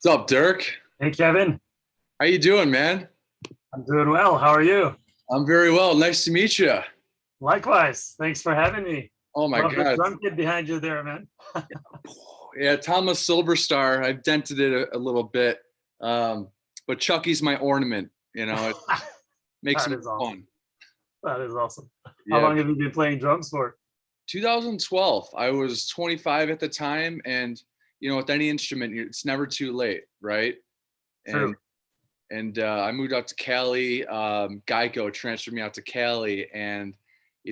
What's up, Dirk? Hey, Kevin. How you doing, man? I'm doing well. How are you? I'm very well. Nice to meet you. Likewise. Thanks for having me. Oh my Love the God. drum kit behind you there, man. Yeah, Thomas Silver Star. I've dented it a little bit, but Chucky's my ornament. It makes That it is awesome. fun. That is awesome. How Yeah, long have you been playing drums for? 2012. I was 25 at the time, and with any instrument, it's never too late, right? And True. I moved out to Cali. Geico transferred me out to Cali, and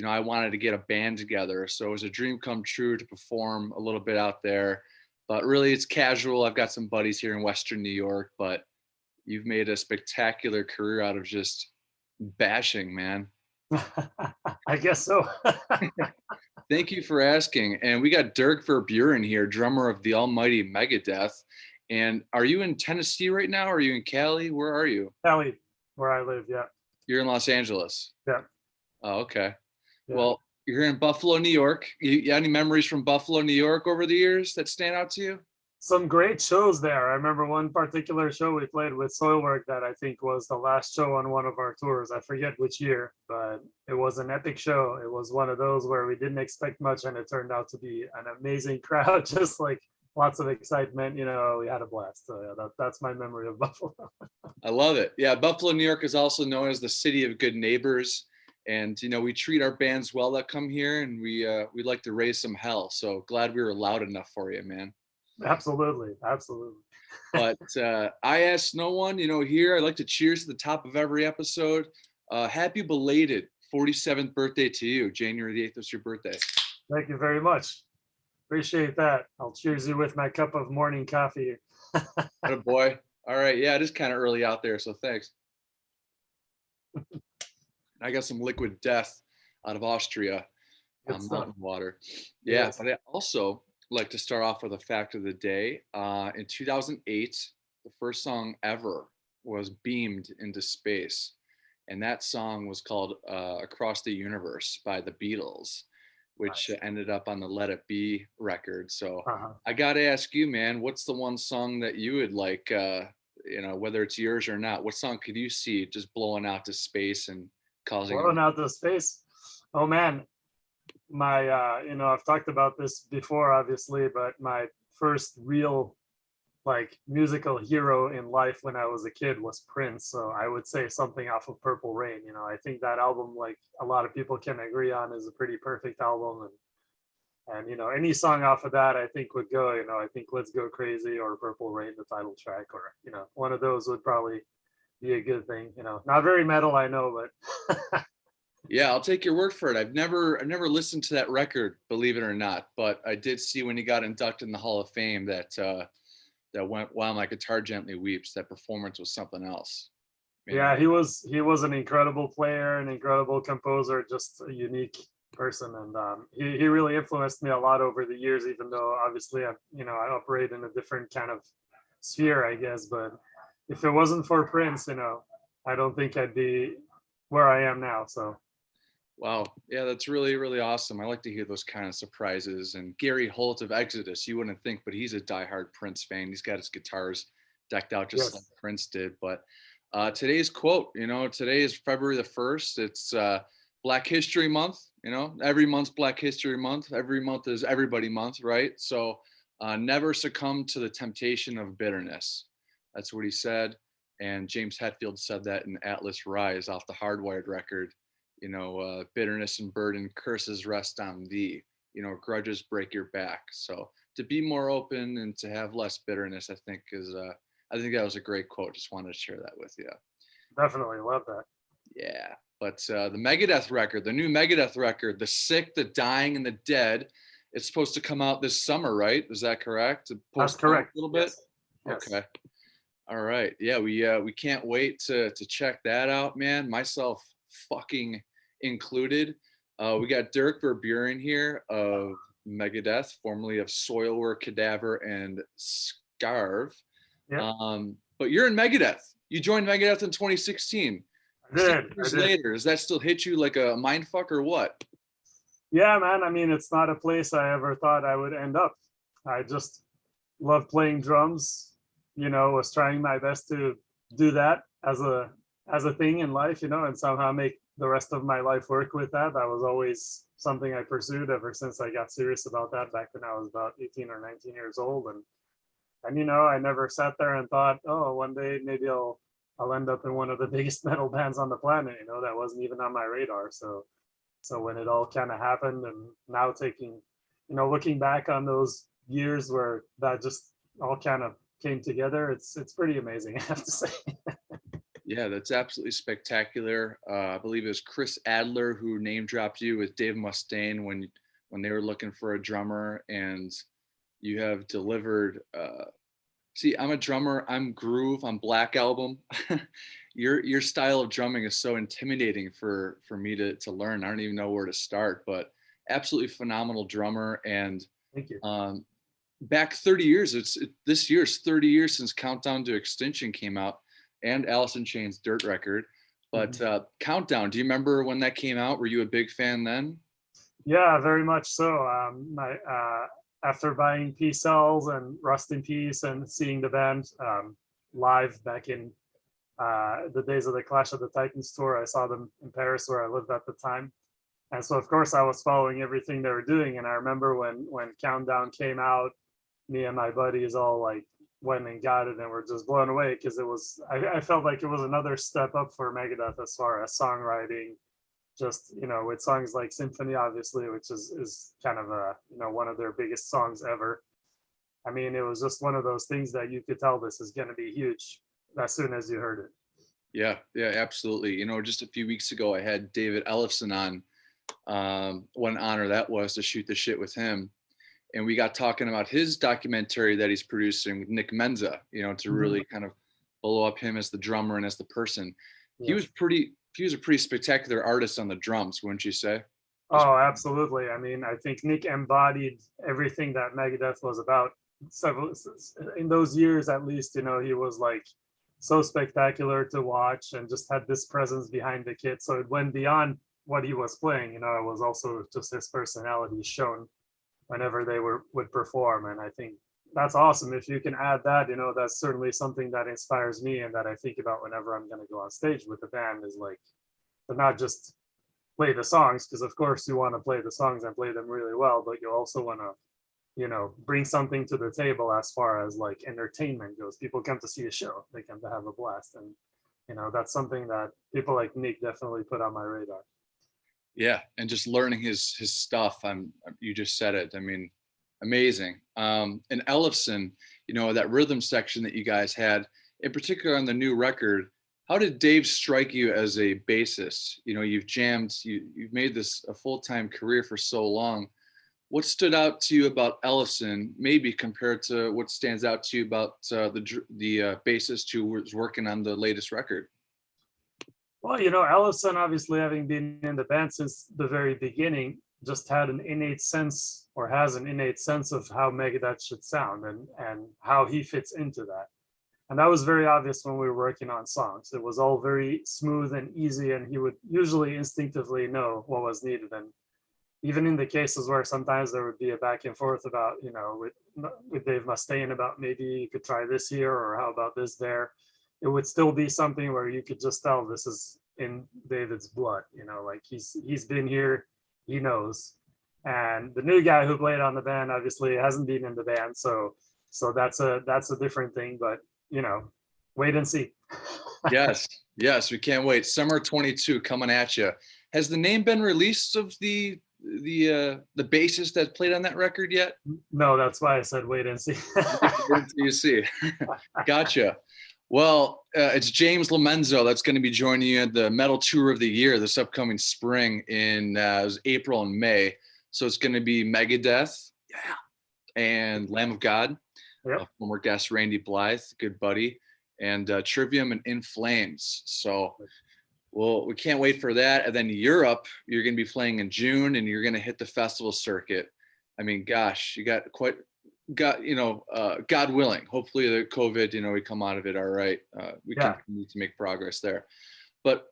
I wanted to get a band together. So it was a dream come true to perform a little bit out there. But really, it's casual. I've got some buddies here in Western New York, but you've made a spectacular career out of just bashing, man. I guess so. Thank you for asking. And we got Dirk Verburen here, drummer of the almighty Megadeth. And are you in Tennessee right now? Are you in Cali? Where are you? Cali, where I live, yeah. You're in Los Angeles. Yeah. Oh, okay. Yeah. Well, you're here in Buffalo, New York. You any memories from Buffalo, New York over the years that stand out to you? Some great shows there. I remember one particular show we played with Soilwork that I think was the last show on one of our tours. I forget which year, but it was an epic show. It was one of those where we didn't expect much and it turned out to be an amazing crowd, just like lots of excitement. We had a blast. So yeah, that's my memory of Buffalo. I love it. Yeah, Buffalo, New York is also known as the city of good neighbors. And we treat our bands well that come here, and we like to raise some hell. So glad we were loud enough for you, man. Absolutely. Absolutely. But I ask no one, here I like to cheers to the top of every episode. Happy belated 47th birthday to you. January the 8th was your birthday. Thank you very much. Appreciate that. I'll cheers you with my cup of morning coffee. What a boy. All right. Yeah, it is kind of early out there, so thanks. I got some liquid death out of Austria, mountain water. Yeah, yes. But I also like to start off with a fact of the day. In 2008, the first song ever was beamed into space. And that song was called Across the Universe by the Beatles, which ended up on the Let It Be record. So I got to ask you, man, what's the one song that you would like, whether it's yours or not, what song could you see just blowing out to space and causing blowing out to space? Oh man, my I've talked about this before, obviously, but my first real musical hero in life when I was a kid was Prince. So I would say something off of Purple Rain. I think that album, like a lot of people can agree on, is a pretty perfect album. And any song off of that I think would go. I think Let's Go Crazy or Purple Rain, the title track, or one of those would probably be a good thing. Not very metal, I know, but yeah, I'll take your word for it. I've never listened to that record, believe it or not, but I did see when he got inducted in the Hall of Fame that went While My Guitar Gently Weeps. That performance was something else. Man. Yeah, he was an incredible player, an incredible composer, just a unique person, and he really influenced me a lot over the years. Even though obviously I operate in a different kind of sphere, I guess. But if it wasn't for Prince, I don't think I'd be where I am now. So. Wow. Yeah, that's really, really awesome. I like to hear those kind of surprises. And Gary Holt of Exodus, you wouldn't think, but he's a diehard Prince fan. He's got his guitars decked out just like Prince did. But today's quote, today is February the 1st. It's Black History Month. Every month's Black History Month. Every month is Everybody Month, right? So never succumb to the temptation of bitterness. That's what he said. And James Hetfield said that in Atlas Rise off the Hardwired record. Bitterness and burden, curses rest on thee. Grudges break your back. So to be more open and to have less bitterness, I think that was a great quote. Just wanted to share that with you. Definitely love that. Yeah, but the Megadeth record, the new Megadeth record, The Sick, the Dying, and the Dead, it's supposed to come out this summer, right? Is that correct? That's correct. A little bit. Yes. Okay. All right. Yeah, we can't wait to check that out, man. Myself fucking included. We got Dirk Verburen here of Megadeth, formerly of Soilwork, Cadaver, and SCARVE. Yeah. But you're in Megadeth. You joined Megadeth in 2016. I did. 6 years later, does that still hit you like a mind fuck or what? Yeah, man. I mean, it's not a place I ever thought I would end up. I just love playing drums. was trying my best to do that as a thing in life, and somehow make the rest of my life work with that. That was always something I pursued ever since I got serious about that back when I was about 18 or 19 years old. And I never sat there and thought, oh, one day maybe I'll end up in one of the biggest metal bands on the planet. That wasn't even on my radar. So when it all kind of happened, and now looking back on those years where that just all kind of came together, it's pretty amazing, I have to say. Yeah, that's absolutely spectacular. I believe it was Chris Adler who name dropped you with Dave Mustaine when they were looking for a drummer, and you have delivered. See, I'm a drummer. I'm groove. I'm Black Album. Your style of drumming is so intimidating for me to learn. I don't even know where to start, but absolutely phenomenal drummer. And thank you. Back 30 years. This year's 30 years since Countdown to Extinction came out, and Alice in Chains' Dirt record. But Countdown, do you remember when that came out? Were you a big fan then? Yeah, very much so. After buying Peace Cells and Rust in Peace and seeing the band live back in the days of the Clash of the Titans tour, I saw them in Paris where I lived at the time. And so, of course, I was following everything they were doing. And I remember when Countdown came out, me and my buddies all like went and got it and were just blown away, because I felt like it was another step up for Megadeth as far as songwriting, just with songs like Symphony, obviously, which is kind of one of their biggest songs ever. I mean, it was just one of those things that you could tell this is going to be huge as soon as you heard it. Yeah, absolutely. Just a few weeks ago I had David Ellefson on. What an honor that was to shoot the shit with him. And we got talking about his documentary that he's producing with Nick Menza, to really kind of blow up him as the drummer and as the person. Yeah. He was a pretty spectacular artist on the drums, wouldn't you say? Oh, absolutely. I mean, I think Nick embodied everything that Megadeth was about. In those years, at least, he was like so spectacular to watch and just had this presence behind the kit. So it went beyond what he was playing. It was also just his personality shown whenever they would perform. And I think that's awesome. If you can add that, that's certainly something that inspires me and that I think about whenever I'm going to go on stage with the band, is like to not just play the songs, because of course you want to play the songs and play them really well, but you also want to, bring something to the table as far as like entertainment goes. People come to see a show, they come to have a blast. And, that's something that people like Nick definitely put on my radar. Yeah, and just learning his stuff. You just said it. I mean, amazing. And Ellefson, that rhythm section that you guys had, in particular on the new record. How did Dave strike you as a bassist? You've jammed. You've made this a full-time career for so long. What stood out to you about Ellefson, maybe compared to what stands out to you about the bassist who was working on the latest record? Well, Ellefson, obviously having been in the band since the very beginning, just had an innate sense, or has an innate sense, of how Megadeth should sound and how he fits into that. And that was very obvious when we were working on songs. It was all very smooth and easy, and he would usually instinctively know what was needed. And even in the cases where sometimes there would be a back and forth about, with Dave Mustaine about maybe you could try this here, or how about this there, it would still be something where you could just tell this is in David's blood, like he's been here, he knows. And the new guy who played on the band obviously hasn't been in the band, so that's a different thing. But wait and see. Yes, we can't wait. Summer 22 coming at you. Has the name been released of the bassist that played on that record yet? No, that's why I said wait and see. Wait until you see. Gotcha. Well, it's James Lomenzo that's going to be joining you at the Metal Tour of the Year this upcoming spring in April and May. So it's going to be Megadeth, and Lamb of God, former guest Randy Blythe, good buddy, and Trivium and In Flames. So we can't wait for that. And then Europe, you're going to be playing in June, and you're going to hit the festival circuit. I mean, gosh, you got God willing, hopefully the COVID, we come out of it all right. We continue to make progress there. But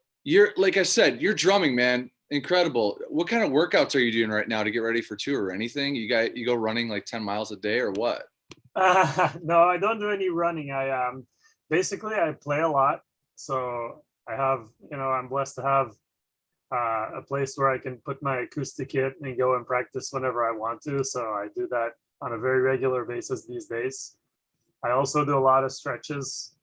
like I said, you're drumming, man. Incredible. What kind of workouts are you doing right now to get ready for tour or anything? You go running like 10 miles a day or what? No, I don't do any running. I basically I play a lot, so I have, I'm blessed to have a place where I can put my acoustic kit and go and practice whenever I want to. So I do that on a very regular basis these days. I also do a lot of stretches,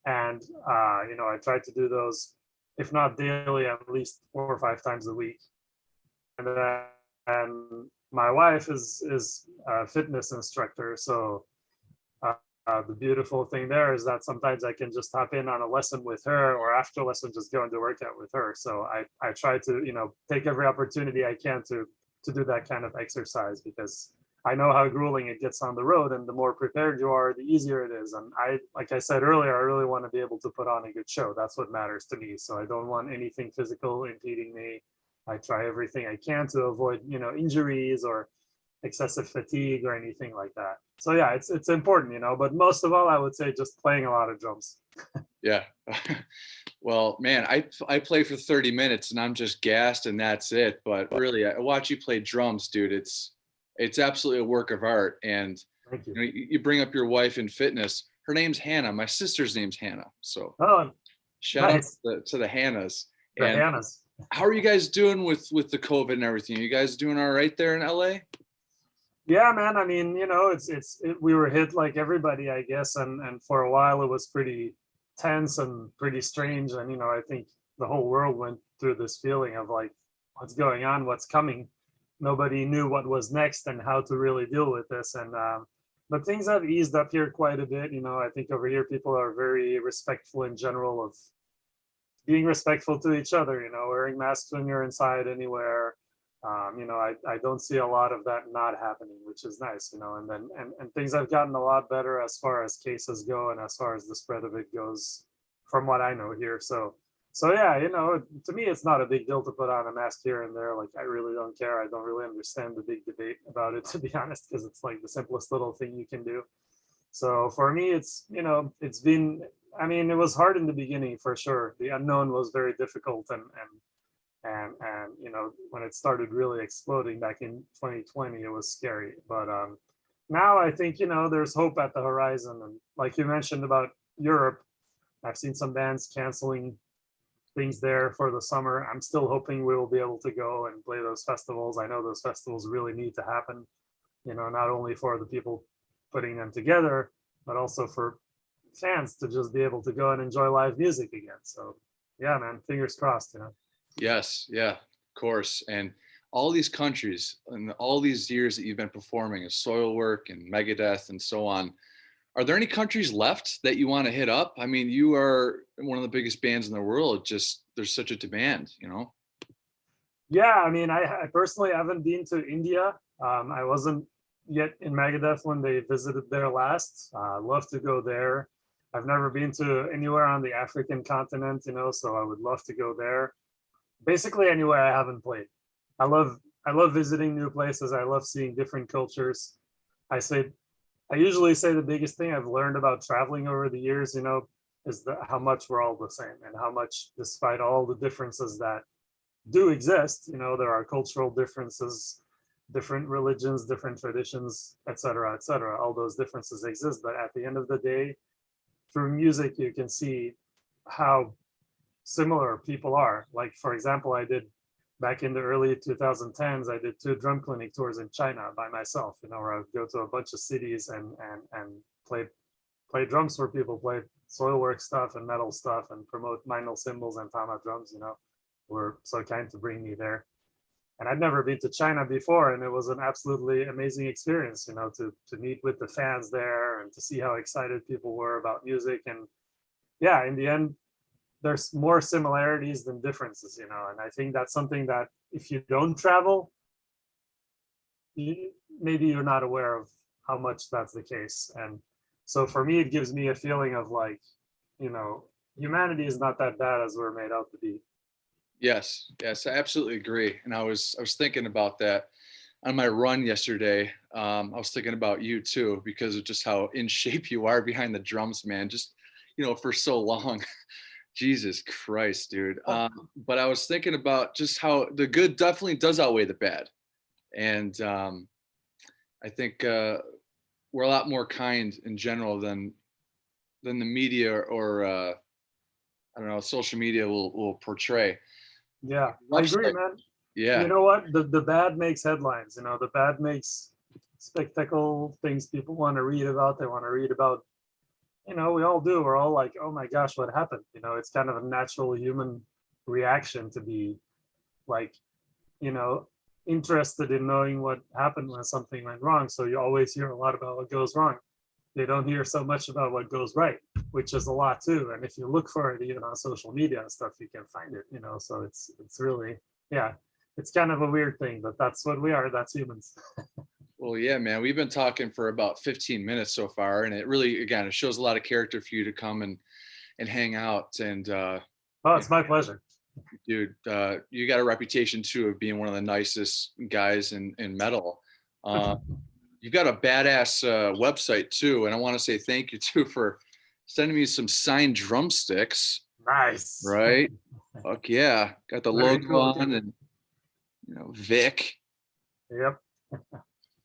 and I try to do those, if not daily, at least 4 or 5 times a week. And then and my wife is a fitness instructor, so the beautiful thing there is that sometimes I can just hop in on a lesson with her, or after lesson just go and do workout with her. So I try to take every opportunity I can to do that kind of exercise, because I know how grueling it gets on the road, and the more prepared you are, the easier it is. And like I said earlier, I really want to be able to put on a good show. That's what matters to me. So I don't want anything physical impeding me. I try everything I can to avoid injuries or excessive fatigue or anything like that. So yeah, it's important, but most of all, I would say just playing a lot of drums. Yeah. Well, man, I play for 30 minutes and I'm just gassed and that's it. But really, I watch you play drums, dude. It's absolutely a work of art. And Thank you. you bring up your wife in fitness. Her name's Hannah. My sister's name's Hannah. So Oh, shout nice. out to the Hannahs. The And Hannahs. how are you guys doing with the COVID and everything? Are you guys doing all right there in LA? Yeah, man. I mean, we were hit like everybody, I guess, and for a while it was pretty tense and pretty strange. And I think the whole world went through this feeling of like, what's going on, what's coming. Nobody knew what was next and how to really deal with this. And but things have eased up here quite a bit. I think over here people are very respectful in general of being respectful to each other. Wearing masks when you're inside anywhere. I don't see a lot of that not happening, which is nice. And then and things have gotten a lot better as far as cases go and as far as the spread of it goes, from what I know here. So yeah, to me it's not a big deal to put on a mask here and there. Like, I really don't care. I don't really understand the big debate about it, to be honest, because it's like the simplest little thing you can do. So for me, it's been, I mean, it was hard in the beginning for sure. The unknown was very difficult, and when it started really exploding back in 2020, it was scary. But now I think there's hope at the horizon. And like you mentioned about Europe, I've seen some bands canceling things there for the summer. I'm still hoping we will be able to go and play those festivals. I know those festivals really need to happen, not only for the people putting them together, but also for fans to just be able to go and enjoy live music again. So yeah, man, fingers crossed. Yes, yeah, of course. And all these countries and all these years that you've been performing as Soilwork and Megadeth and so on, are there any countries left that you want to hit up? I mean, you are one of the biggest bands in the world. Just there's such a demand. Yeah, I mean, I personally haven't been to India. I wasn't yet in Megadeth when they visited there last. Love to go there. I've never been to anywhere on the African continent, so I would love to go there. Basically anywhere I haven't played. I love visiting new places. I love seeing different cultures. I usually say the biggest thing I've learned about traveling over the years, is how much we're all the same, and how much, despite all the differences that do exist, there are cultural differences, different religions, different traditions, etc., etc. All those differences exist, but at the end of the day, through music, you can see how similar people are. Like, for example, I did back in the early 2010s, I did 2 drum clinic tours in China by myself, where I would go to a bunch of cities and play drums for people, play Soilwork stuff and metal stuff, and promote Mindel cymbals and Tama drums. Were so kind to bring me there. And I'd never been to China before, and it was an absolutely amazing experience, to meet with the fans there and to see how excited people were about music. And yeah, in the end, there's more similarities than differences, and I think that's something that if you don't travel, maybe you're not aware of how much that's the case. And so for me, it gives me a feeling of like, humanity is not that bad as we're made out to be. Yes, I absolutely agree. And I was thinking about that on my run yesterday. I was thinking about you too, because of just how in shape you are behind the drums, man. Just for so long. Jesus Christ, dude. But I was thinking about just how the good definitely does outweigh the bad. And I think we're a lot more kind in general than the media or I don't know, social media will portray. Yeah, I agree, man. Yeah. You know what? The bad makes headlines. You know, the bad makes spectacle things people want to read about. They want to read about. You know, we all do. We're all like, oh my gosh, what happened? You know, it's kind of a natural human reaction to be like, you know, interested in knowing what happened when something went wrong. So you always hear a lot about what goes wrong. They don't hear so much about what goes right, which is a lot too. And if you look for it even on social media and stuff, you can find it, you know. So it's really, yeah, it's kind of a weird thing, but that's what we are. That's humans. Well, yeah, man, we've been talking for about 15 minutes so far, and it really, again, it shows a lot of character for you to come and hang out. And oh, it's my pleasure, dude. You got a reputation too of being one of the nicest guys in metal. You've got a badass website too, and I want to say thank you too for sending me some signed drumsticks. Nice, right? Fuck yeah, got the Very logo cool, on, dude. and Vic. Yep.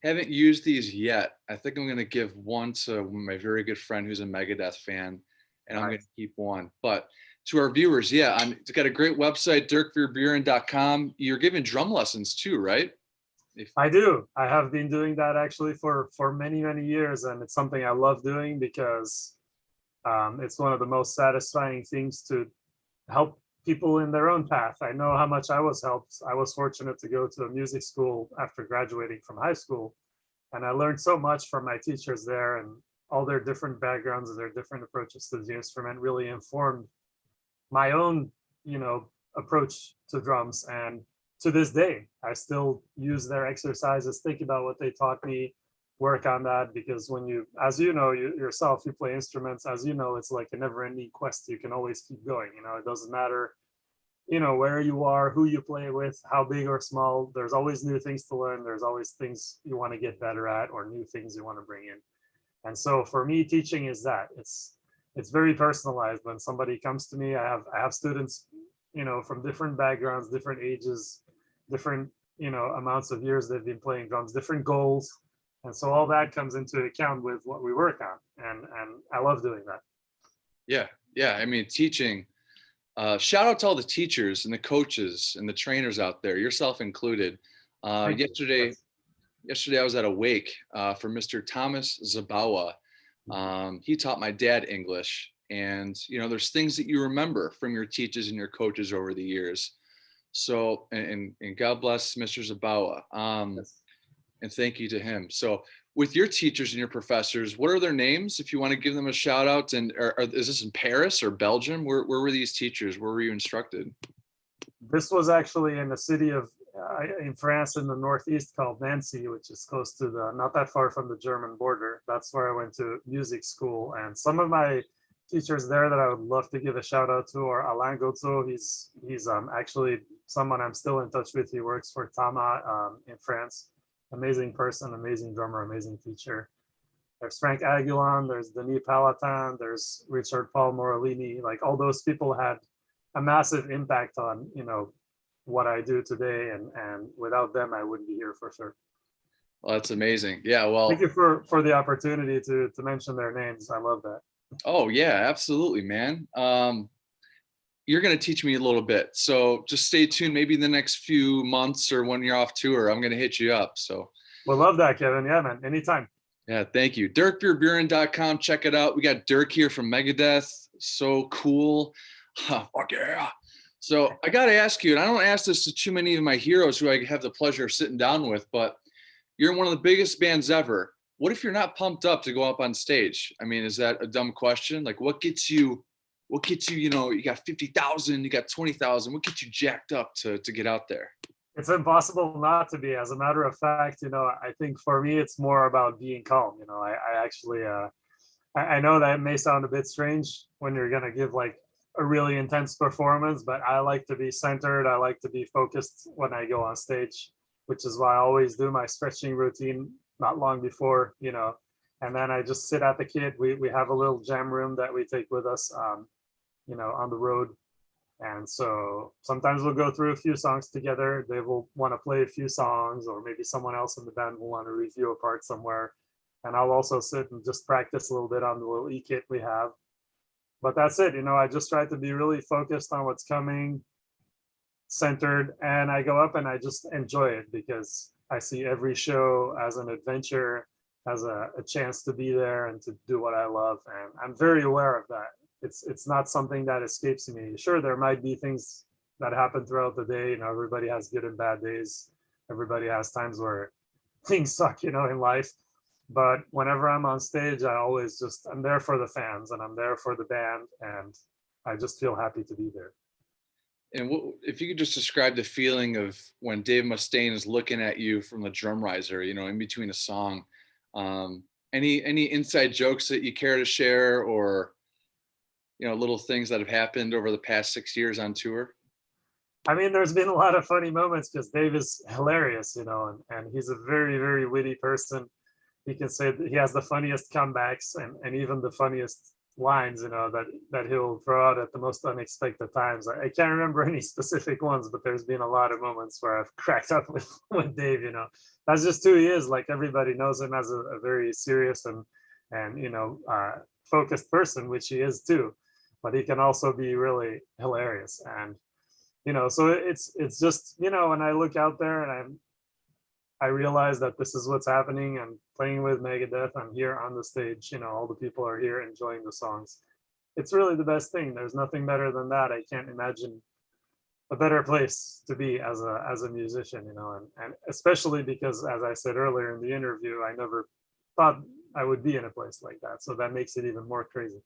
Haven't used these yet. I think I'm gonna give one to my very good friend who's a Megadeth fan, and I'm gonna keep one. But to our viewers, yeah, it's got a great website, DIRKVERBEUREN.com. You're giving drum lessons too, right? I do. I have been doing that actually for many years, and it's something I love doing because it's one of the most satisfying things to help people in their own path. I know how much I was helped. I was fortunate to go to a music school after graduating from high school, and I learned so much from my teachers there, and all their different backgrounds and their different approaches to the instrument really informed my own, you know, approach to drums. And to this day, I still use their exercises, think about what they taught me, work on that, because when you, as you know, yourself, you play instruments, as you know, it's like a never-ending quest. You can always keep going. You know, it doesn't matter, you know, where you are, who you play with, how big or small. There's always new things to learn. There's always things you want to get better at, or new things you want to bring in. And so for me, teaching is that it's very personalized. When somebody comes to me, I have students, you know, from different backgrounds, different ages, different, you know, amounts of years they've been playing drums, different goals. And so all that comes into account with what we work on. And I love doing that. Yeah. I mean, teaching, shout out to all the teachers and the coaches and the trainers out there, yourself included. Yesterday I was at a wake for Mr. Thomas Zabawa. He taught my dad English, and you know, there's things that you remember from your teachers and your coaches over the years. So, and God bless Mr. Zabawa. And thank you to him. So with your teachers and your professors, what are their names if you want to give them a shout out? And is this in Paris or Belgium? Where were these teachers? Where were you instructed? This was actually in the city of, in France in the Northeast called Nancy, which is close to not that far from the German border. That's where I went to music school. And some of my teachers there that I would love to give a shout out to are Alain Gautreau. He's actually someone I'm still in touch with. He works for Tama in France. Amazing person, amazing drummer, amazing teacher. There's Frank Aguilon, there's Denis Palatin, there's Richard Paul Morellini. Like, all those people had a massive impact on, you know, what I do today, and without them I wouldn't be here for sure. Well, that's amazing. Yeah, well, thank you for the opportunity to mention their names. I love that. Oh yeah, absolutely, man. You're going to teach me a little bit, so just stay tuned. Maybe in the next few months or when you're off tour, I'm going to hit you up. So we'll love that, Kevin. Yeah, man, anytime. Yeah, thank you. DIRKVERBEUREN.com. Check it out. We got Dirk here from Megadeth. So cool. Fuck yeah. So I got to ask you, and I don't ask this to too many of my heroes who I have the pleasure of sitting down with, but you're in one of the biggest bands ever. What if you're not pumped up to go up on stage? I mean, is that a dumb question? Like, what gets you, you know, you got 50,000, you got 20,000. What gets you jacked up to get out there? It's impossible not to be. As a matter of fact, you know, I think for me, it's more about being calm. You know, I actually, I know that may sound a bit strange when you're going to give like a really intense performance, but I like to be centered. I like to be focused when I go on stage, which is why I always do my stretching routine not long before, you know, and then I just sit at the kit. We have a little jam room that we take with us, you know, on the road. And so sometimes we'll go through a few songs together. They will want to play a few songs, or maybe someone else in the band will want to review a part somewhere. and I'll also sit and just practice a little bit on the little e-kit we have. But that's it, I just try to be really focused on what's coming, centered, and I go up and I just enjoy it because I see every show as an adventure, as a chance to be there and to do what I love. And I'm very aware of that. It's not something that escapes me. Sure, there might be things that happen throughout the day. Everybody has good and bad days. Everybody has times where things suck, in life. But whenever I'm on stage, I'm there for the fans and I'm there for the band, and I just feel happy to be there. And if you could just describe the feeling of when Dave Mustaine is looking at you from the drum riser, in between a song, any inside jokes that you care to share, or, little things that have happened over the past 6 years on tour? I mean, there's been a lot of funny moments because Dave is hilarious, and he's a very, very witty person. He can say that he has the funniest comebacks and even the funniest lines, that he'll throw out at the most unexpected times. I can't remember any specific ones, but there's been a lot of moments where I've cracked up with Dave. That's just who he is. Like, everybody knows him as a very serious and focused person, which he is too. But he can also be really hilarious, and so it's just when I look out there and I realize that this is what's happening. I'm playing with Megadeth. I'm here on the stage. All the people are here enjoying the songs. It's really the best thing. There's nothing better than that. I can't imagine a better place to be as a musician, and especially because, as I said earlier in the interview, I never thought I would be in a place like that. So that makes it even more crazy.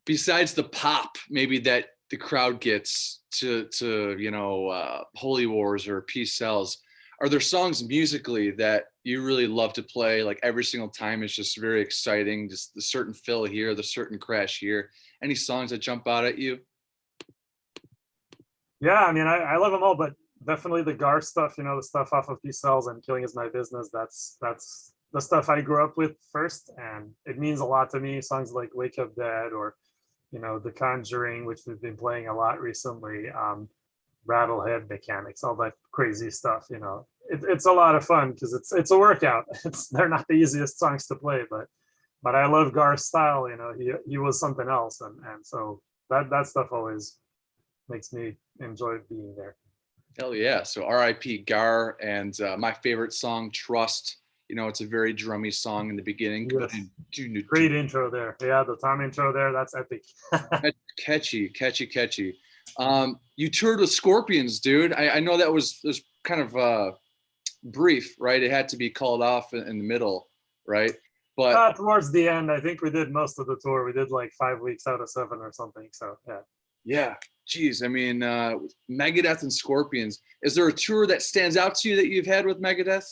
Besides the pop, maybe that the crowd gets to Holy Wars or Peace Sells, are there songs musically that you really love to play? Like, every single time it's just very exciting, just the certain fill here, the certain crash here. Any songs that jump out at you? Yeah, I mean, I love them all, but definitely the Gar stuff, the stuff off of Peace Sells and Killing Is My Business. That's the stuff I grew up with first, and it means a lot to me. Songs like Wake Up Dead, or The Conjuring, which we've been playing a lot recently, Rattlehead Mechanics, all that crazy stuff. It's a lot of fun because it's a workout. They're not the easiest songs to play, but I love Gar's style. He was something else, and so that stuff always makes me enjoy being there. Hell yeah! So R.I.P. Gar, and my favorite song, Trust. It's a very drummy song in the beginning. Yes. Great intro there. Yeah, the Tom intro there, that's epic. Catchy. You toured with Scorpions, dude. I know that was kind of brief, right? It had to be called off in the middle, right? But towards the end, I think we did most of the tour. We did like 5 weeks out of 7 or something. So yeah. Yeah. Geez. I mean, Megadeth and Scorpions. Is there a tour that stands out to you that you've had with Megadeth?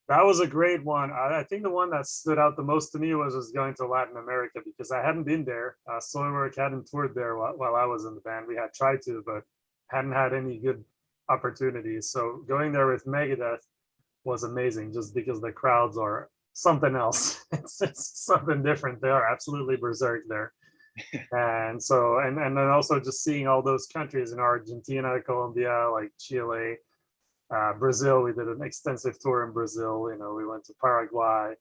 That was a great one. I think the one that stood out the most to me was going to Latin America, because I hadn't been there. SOILWORK hadn't toured there while I was in the band. We had tried to, but hadn't had any good opportunities. So going there with Megadeth was amazing, just because the crowds are something else. It's something different. They are absolutely berserk there. And so, and then also just seeing all those countries in Argentina, Colombia, like Chile, Brazil. We did an extensive tour in Brazil. We went to Paraguay,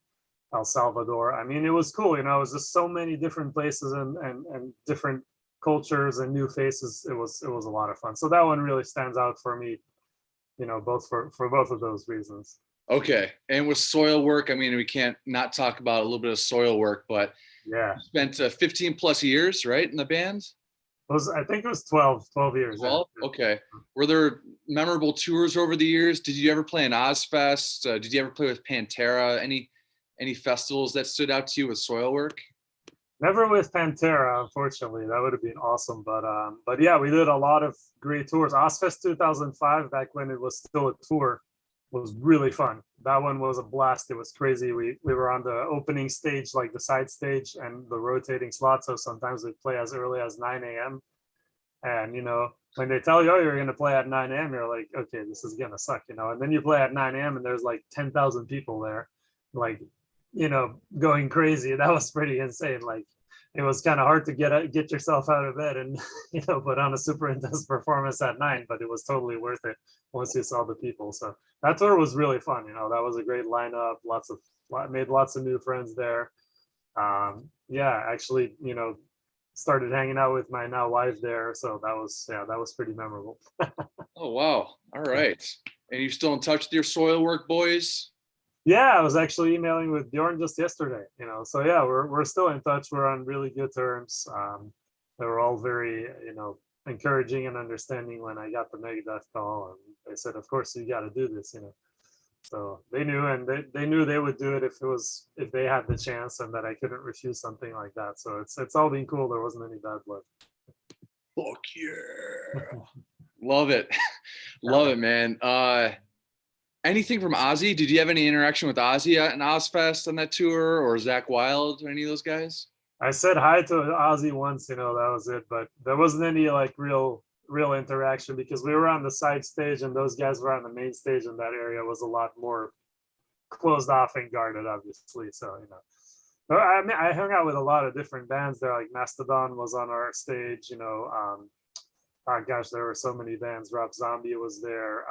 El Salvador. I mean, it was cool. It was just so many different places and different cultures and new faces. It was a lot of fun. So that one really stands out for me, both for both of those reasons. Okay. And with SOILWORK, I mean, we can't not talk about a little bit of SOILWORK, but yeah, you spent 15 plus years, right, in the band? I think it was 12 years. 12? Okay. Were there memorable tours over the years? Did you ever play in Ozzfest? Did you ever play with Pantera? Any festivals that stood out to you with SOILWORK? Never with Pantera, unfortunately. That would have been awesome. But yeah, we did a lot of great tours. Ozzfest 2005, back when it was still a tour, was really fun. That one was a blast. It was crazy. We were on the opening stage, like the side stage, and the rotating slot. So sometimes we play as early as 9 a.m. And when they tell you, oh, you're going to play at 9 a.m., you're like, okay, this is going to suck, and then you play at 9 a.m. and there's like 10,000 people there, like, going crazy. That was pretty insane. Like, it was kind of hard to get yourself out of bed and put on a super intense performance at 9, but it was totally worth it once you saw the people. So that tour was really fun. That was a great lineup. Made lots of new friends there. Yeah, actually, started hanging out with my now wife there. So that was pretty memorable. Oh, wow. All right. And you still in touch with your Soilwork boys? Yeah, I was actually emailing with Bjorn just yesterday, so yeah, we're still in touch. We're on really good terms. They were all very, encouraging and understanding when I got the Megadeth call, and they said, of course you got to do this, so they knew, and they knew they would do it if they had the chance, and that I couldn't refuse something like that. So it's all been cool. There wasn't any bad blood. Fuck yeah. Love it. Love it, man. Anything from Ozzy? Did you have any interaction with Ozzy at an Ozzfest on that tour, or Zakk Wylde, or any of those guys? I said hi to Ozzy once, that was it, but there wasn't any like real interaction, because we were on the side stage and those guys were on the main stage, and that area was a lot more closed off and guarded, obviously. So, but I hung out with a lot of different bands there. Like Mastodon was on our stage, oh gosh, there were so many bands. Rob Zombie was there.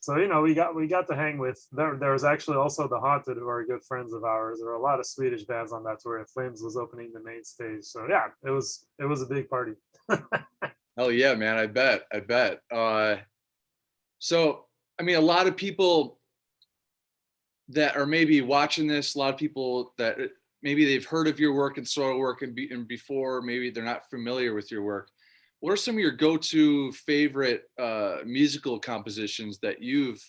So, we got to hang with, there was actually also the Haunted, who are good friends of ours. There were a lot of Swedish bands on that tour, and Flames was opening the main stage. So yeah, it was a big party. Oh yeah, man, I bet. So, I mean, a lot of people that are maybe watching this, a lot of people that maybe they've heard of your work and Soilwork and before, maybe they're not familiar with your work. What are some of your go-to favorite musical compositions that you've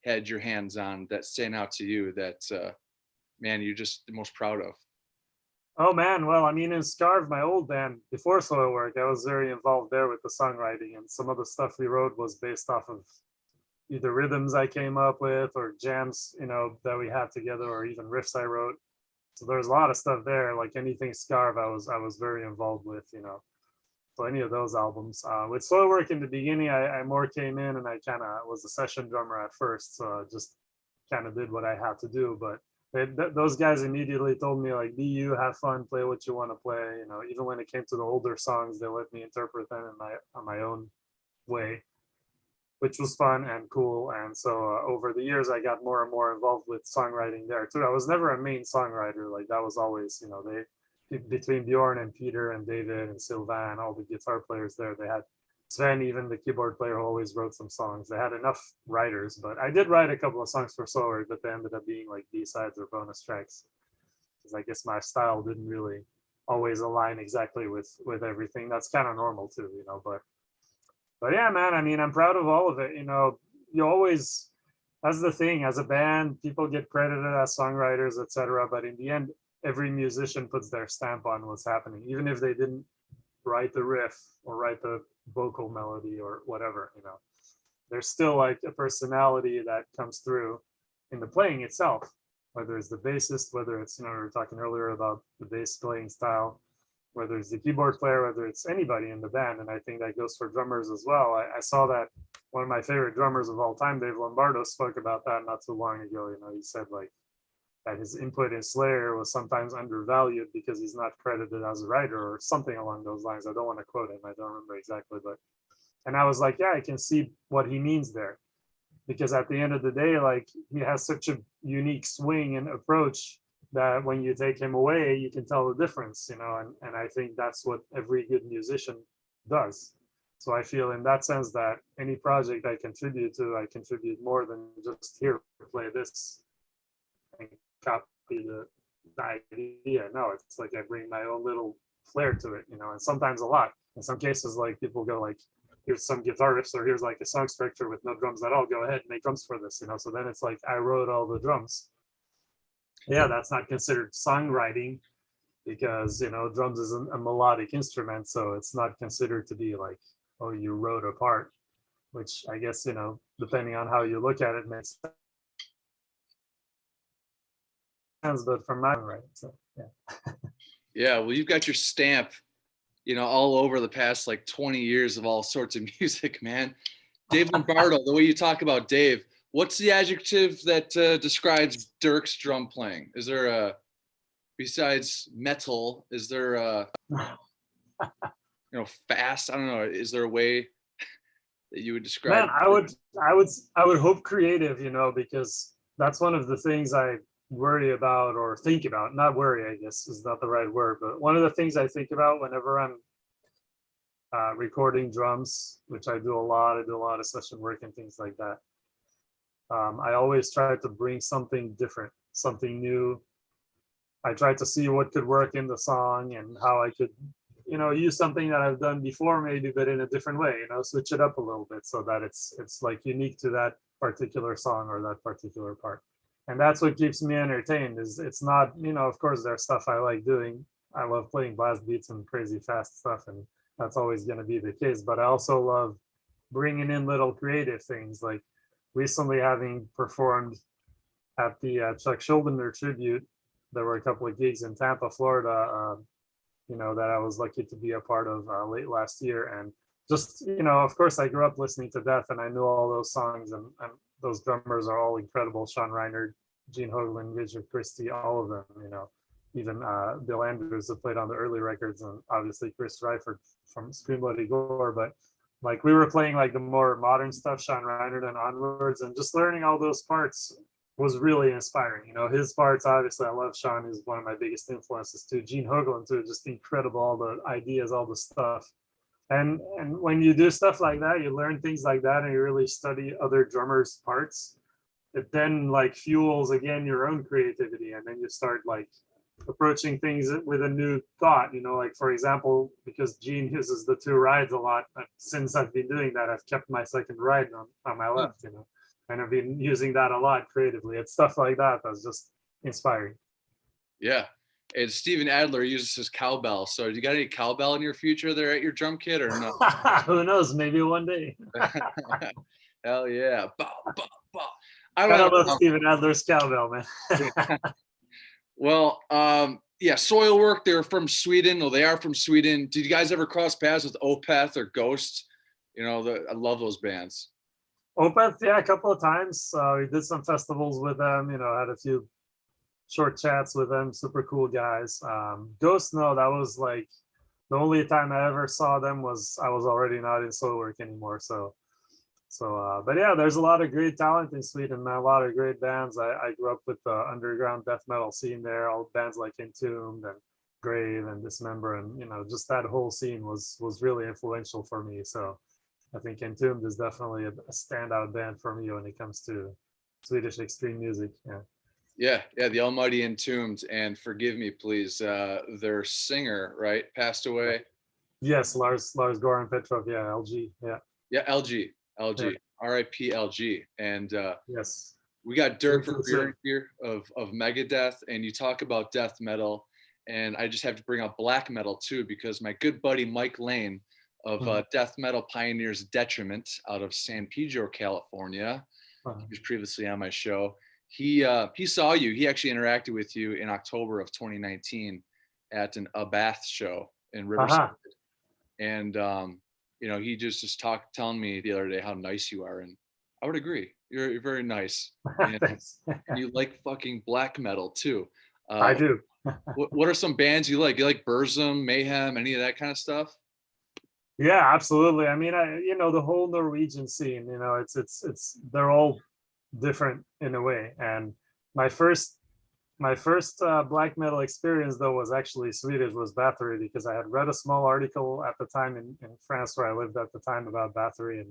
had your hands on that stand out to you that, man, you're just the most proud of? Oh man, well, I mean, in SCARVE, my old band before Soilwork, I was very involved there with the songwriting, and some of the stuff we wrote was based off of either rhythms I came up with or jams, that we had together, or even riffs I wrote. So there's a lot of stuff there. Like anything SCARVE, I was very involved with, So any of those albums. With Soilwork in the beginning, I more came in and I kind of was a session drummer at first, so I just kind of did what I had to do. But those guys immediately told me, like, be you, have fun, play what you want to play. Even when it came to the older songs, they let me interpret them on my own way, which was fun and cool. And so over the years, I got more and more involved with songwriting there too. I was never a main songwriter. Like that was always, between Bjorn and Peter and David and Sylvain, all the guitar players there, they had Sven, even the keyboard player, always wrote some songs. They had enough writers, but I did write a couple of songs for Soilwork, but they ended up being like B-sides or bonus tracks, because I guess my style didn't really always align exactly with everything. That's kind of normal too, but yeah, man, I mean, I'm proud of all of it. You always, that's the thing, as a band, people get credited as songwriters, etc. But in the end, every musician puts their stamp on what's happening, even if they didn't write the riff or write the vocal melody or whatever. There's still like a personality that comes through in the playing itself, whether it's the bassist, whether it's, we were talking earlier about the bass playing style, whether it's the keyboard player, whether it's anybody in the band. And I think that goes for drummers as well. I saw that one of my favorite drummers of all time, Dave Lombardo, spoke about that not too long ago. He said like that his input in Slayer was sometimes undervalued because he's not credited as a writer or something along those lines. I don't want to quote him, I don't remember exactly, and I was like, yeah, I can see what he means there, because at the end of the day, like, he has such a unique swing and approach that when you take him away, you can tell the difference, and I think that's what every good musician does. So I feel in that sense that any project I contribute to, I contribute more than just here, play this and copy the idea. No, it's like I bring my own little flair to it, and sometimes a lot. In some cases, like, people go like, here's some guitar riffs, or here's like a song structure with no drums at all, go ahead and make drums for this, so then it's like I wrote all the drums. Yeah, that's not considered songwriting, because drums is a melodic instrument, so it's not considered to be like, oh, you wrote a part, which I guess, depending on how you look at it, makes sense, but from my right, so yeah. Yeah, well, you've got your stamp, all over the past like 20 years of all sorts of music, man. Dave Lombardo, the way you talk about Dave, what's the adjective that describes Dirk's drum playing? Is there besides metal, is there fast? I don't know. Is there a way that you would describe? Man, I would hope creative, because that's one of the things I worry about or think about. Not worry, I guess is not the right word, but one of the things I think about whenever I'm recording drums, which I do a lot. I do a lot of session work and things like that. I always try to bring something different, something new. I try to see what could work in the song and how I could, use something that I've done before, maybe, but in a different way, switch it up a little bit so that it's like unique to that particular song or that particular part. And that's what keeps me entertained. Is it's not, of course, there's stuff I like doing. I love playing blast beats and crazy fast stuff, and that's always going to be the case. But I also love bringing in little creative things, like recently having performed at the Chuck Schuldiner tribute. There were a couple of gigs in Tampa, Florida, that I was lucky to be a part of late last year. And just, of course, I grew up listening to Death, and I knew all those songs, and those drummers are all incredible. Sean Reinert, Gene Hoglan, Richard Christie, all of them, even Bill Andrews, that played on the early records, and obviously Chris Ryford from Scream Bloody Gore. But like, we were playing like the more modern stuff, Sean Reinert and onwards, and just learning all those parts was really inspiring. His parts, obviously, I love Sean. He's one of my biggest influences too. Gene Hoglan too, just incredible, all the ideas, all the stuff. And when you do stuff like that, you learn things like that, and you really study other drummers' parts. It then like fuels again your own creativity, and then you start like approaching things with a new thought. Like, for example, because Gene uses the two rides a lot, since I've been doing that, I've kept my second ride on my left, and I've been using that a lot creatively. It's stuff like that that's just inspiring. Yeah. And Steven Adler uses his cowbell. So do you got any cowbell in your future there at your drum kit or no? Who knows? Maybe one day. Hell yeah. Bow, bow, bow. I love Steven Adler's cowbell, man. Well, yeah, SOILWORK, they're from Sweden. Well, they are from Sweden. Did you guys ever cross paths with Opeth or Ghost? I love those bands. Opeth, yeah, a couple of times. We did some festivals with them, had a few short chats with them. Super cool guys. Ghost, no, that was like the only time I ever saw them was I was already not in SOILWORK anymore. But yeah, there's a lot of great talent in Sweden, man. A lot of great bands. I grew up with the underground death metal scene there. All bands like Entombed and Grave and Dismember, and just that whole scene was really influential for me. So I think Entombed is definitely a standout band for me when it comes to Swedish extreme music. Yeah, the almighty Entombed, and forgive me, please, their singer, right, passed away. Yes, Lars-Göran Petrov. Yeah, LG. Yeah, LG, yeah. R.I.P. LG. And yes, we got Dirk VERBEUREN here of Megadeth, and you talk about death metal, and I just have to bring up black metal too, because my good buddy Mike Lane of death metal pioneers Detriment out of San Pedro, California. He was previously on my show. He saw you. He actually interacted with you in October of 2019 at an Opeth show in Riverside. And he just telling me the other day how nice you are, and I would agree. You're very nice. And, and you like fucking black metal too. I do. What are some bands you like? You like Burzum, Mayhem, any of that kind of stuff? Yeah, absolutely. I mean, the whole Norwegian scene, it's they're all different in a way. And my first black metal experience though was actually Swedish, was Bathory, because I had read a small article at the time in France where I lived at the time about Bathory,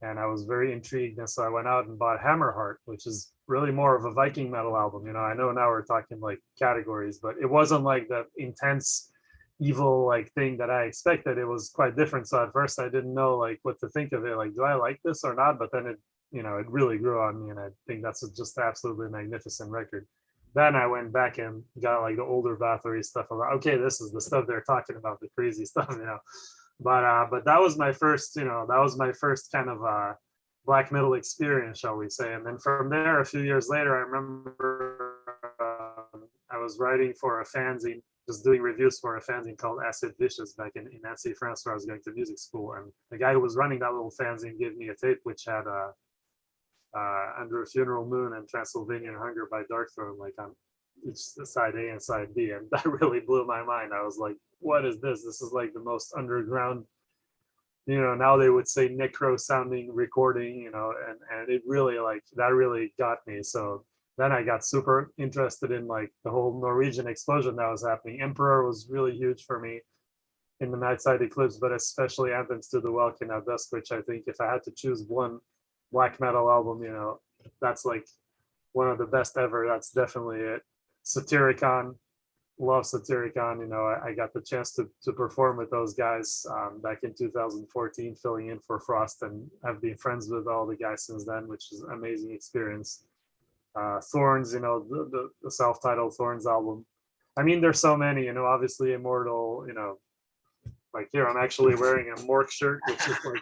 and I was very intrigued, and so I went out and bought Hammerheart, which is really more of a Viking metal album. I know now we're talking like categories, but it wasn't like the intense evil like thing that I expected. It was quite different. So at first I didn't know like what to think of it, like, do I like this or not? But then it really grew on me, and I think that's just absolutely magnificent record. Then I went back and got like the older Bathory stuff. About, okay, this is the stuff they're talking about, the crazy stuff, But that was my first, kind of black metal experience, shall we say. And then from there, a few years later, I remember I was writing for a fanzine, just doing reviews for a fanzine called Acid Vicious back in Nancy, France, where I was going to music school. And the guy who was running that little fanzine gave me a tape which had Under a Funeral Moon and Transylvanian Hunger by Darkthrone like each side A and side B, and that really blew my mind. I was like, what is this? This is like the most underground, now they would say necro sounding recording, and it really, like, that really got me. So then I got super interested in like the whole Norwegian explosion that was happening. Emperor was really huge for me in the Nightside Eclipse, but especially Anthems to the Welkin at Dusk, which I think if I had to choose one black metal album, that's like one of the best ever. That's definitely it. Satyricon, love Satyricon. I got the chance to perform with those guys back in 2014, filling in for Frost, and I've been friends with all the guys since then, which is an amazing experience. Thorns, the self-titled Thorns album. I mean, there's so many, obviously Immortal, like here, I'm actually wearing a Mork shirt, which is like,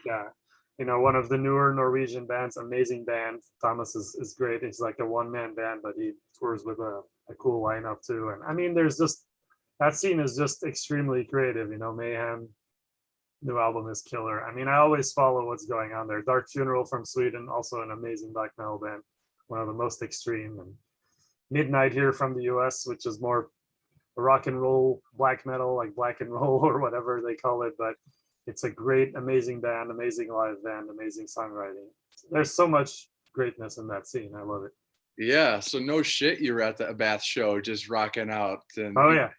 one of the newer Norwegian bands, amazing band. Thomas is great. He's like a one-man band, but he tours with a cool lineup too. And I mean, there's just, that scene is just extremely creative, Mayhem, new album is killer. I mean, I always follow what's going on there. Dark Funeral from Sweden, also an amazing black metal band, one of the most extreme. And Midnight here from the US, which is more rock and roll, black metal, like black and roll or whatever they call it, but it's a great, amazing band, amazing live band, amazing songwriting. There's so much greatness in that scene. I love it. Yeah, so no shit, you were at the Bath show just rocking out. And oh yeah.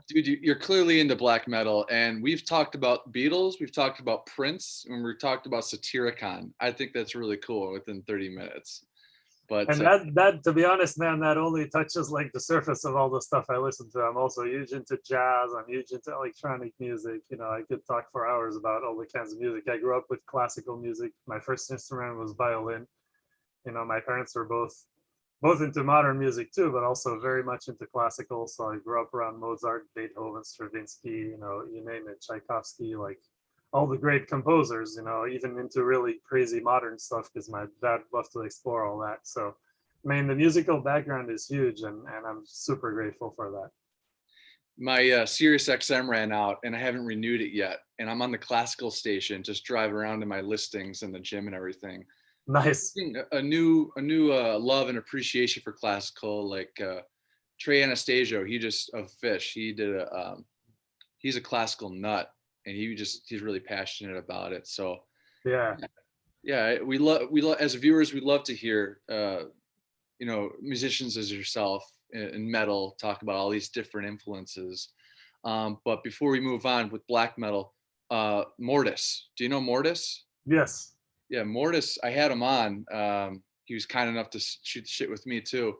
Dude, you're clearly into black metal, and we've talked about Beatles, we've talked about Prince, and we've talked about Satyricon. I think that's really cool within 30 minutes. But and that to be honest, man, that only touches like the surface of all the stuff I listen to. I'm also huge into jazz. I'm huge into electronic music. I could talk for hours about all the kinds of music. I grew up with classical music. My first instrument was violin. My parents were both into modern music too, but also very much into classical. So I grew up around Mozart, Beethoven, Stravinsky, you name it, Tchaikovsky, like all the great composers, even into really crazy modern stuff, because my dad loved to explore all that. So, I mean, the musical background is huge, and I'm super grateful for that. My Sirius XM ran out, and I haven't renewed it yet. And I'm on the classical station, just driving around to my listings in the gym and everything. Nice. A new love and appreciation for classical, like Trey Anastasio. He just of Fish. He did he's a classical nut, and he's really passionate about it. So yeah, we love as viewers, we love to hear musicians as yourself in metal talk about all these different influences. But before we move on with black metal, Mortis. Do you know Mortis? Yes. Yeah, Mortis. I had him on. He was kind enough to shoot the shit with me too.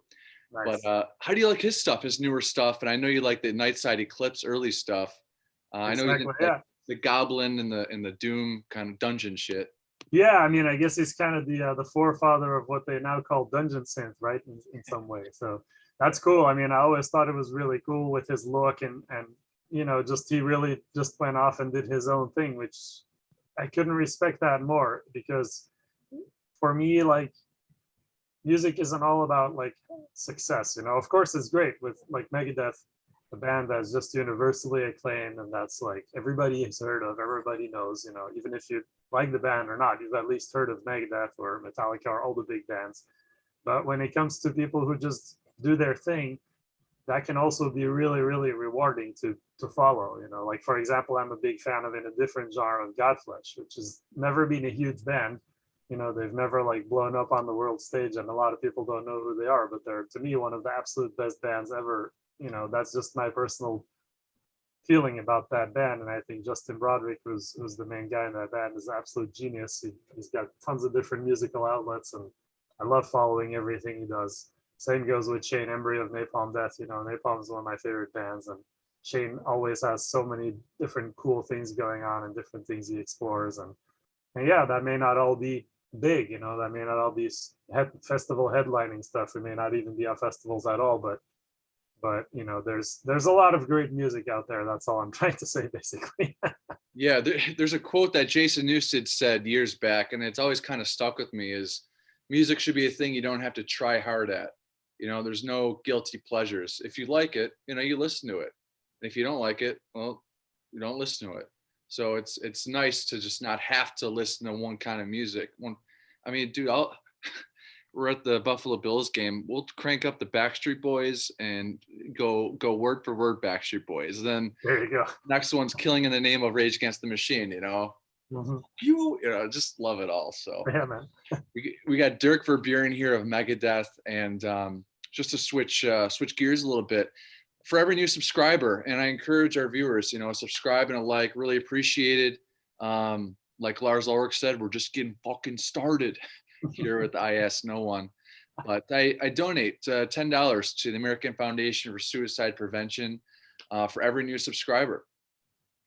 Nice. But how do you like his stuff, his newer stuff? And I know you like the Nightside Eclipse early stuff. I know you like the Goblin and the Doom kind of dungeon shit. Yeah, I mean, I guess he's kind of the forefather of what they now call dungeon synth, right? In some way. So that's cool. I mean, I always thought it was really cool with his look, and he really just went off and did his own thing, which I couldn't respect that more, because for me, like, music isn't all about like success. Of course it's great with like Megadeth, a band that's just universally acclaimed, and that's like everybody has heard of, everybody knows, even if you like the band or not, you've at least heard of Megadeth or Metallica or all the big bands. But when it comes to people who just do their thing, that can also be really, really rewarding to follow. Like, for example, I'm a big fan of, in a different genre, of Godflesh, which has never been a huge band. They've never like blown up on the world stage, and a lot of people don't know who they are, but they're, to me, one of the absolute best bands ever. That's just my personal feeling about that band. And I think Justin Broderick, who's the main guy in that band, is an absolute genius. He's got tons of different musical outlets, and I love following everything he does. Same goes with Shane Embry of Napalm Death. Napalm is one of my favorite bands, and Shane always has so many different cool things going on and different things he explores. And yeah, that may not all be big, that may not all be festival headlining stuff. It may not even be on festivals at all, but there's a lot of great music out there. That's all I'm trying to say, basically. Yeah, there's a quote that Jason Newsted said years back, and it's always kind of stuck with me, is music should be a thing you don't have to try hard at. There's no guilty pleasures. If you like it, you listen to it. And if you don't like it, well, you don't listen to it. So it's nice to just not have to listen to one kind of music. I mean, dude, we're at the Buffalo Bills game, we'll crank up the Backstreet Boys and go word for word Backstreet Boys. Then There you go. next one's Killing in the Name of Rage Against the Machine, you know. You know, just love it all. So Yeah, man. we got DIRK VERBEUREN here of Megadeth, and just to switch gears a little bit, for every new subscriber, and I encourage our viewers, you know, subscribe and a like, really appreciated. Like Lars-Göran said, we're just getting fucking started here with I Ask No One. But I donate $10 to the American Foundation for Suicide Prevention for every new subscriber.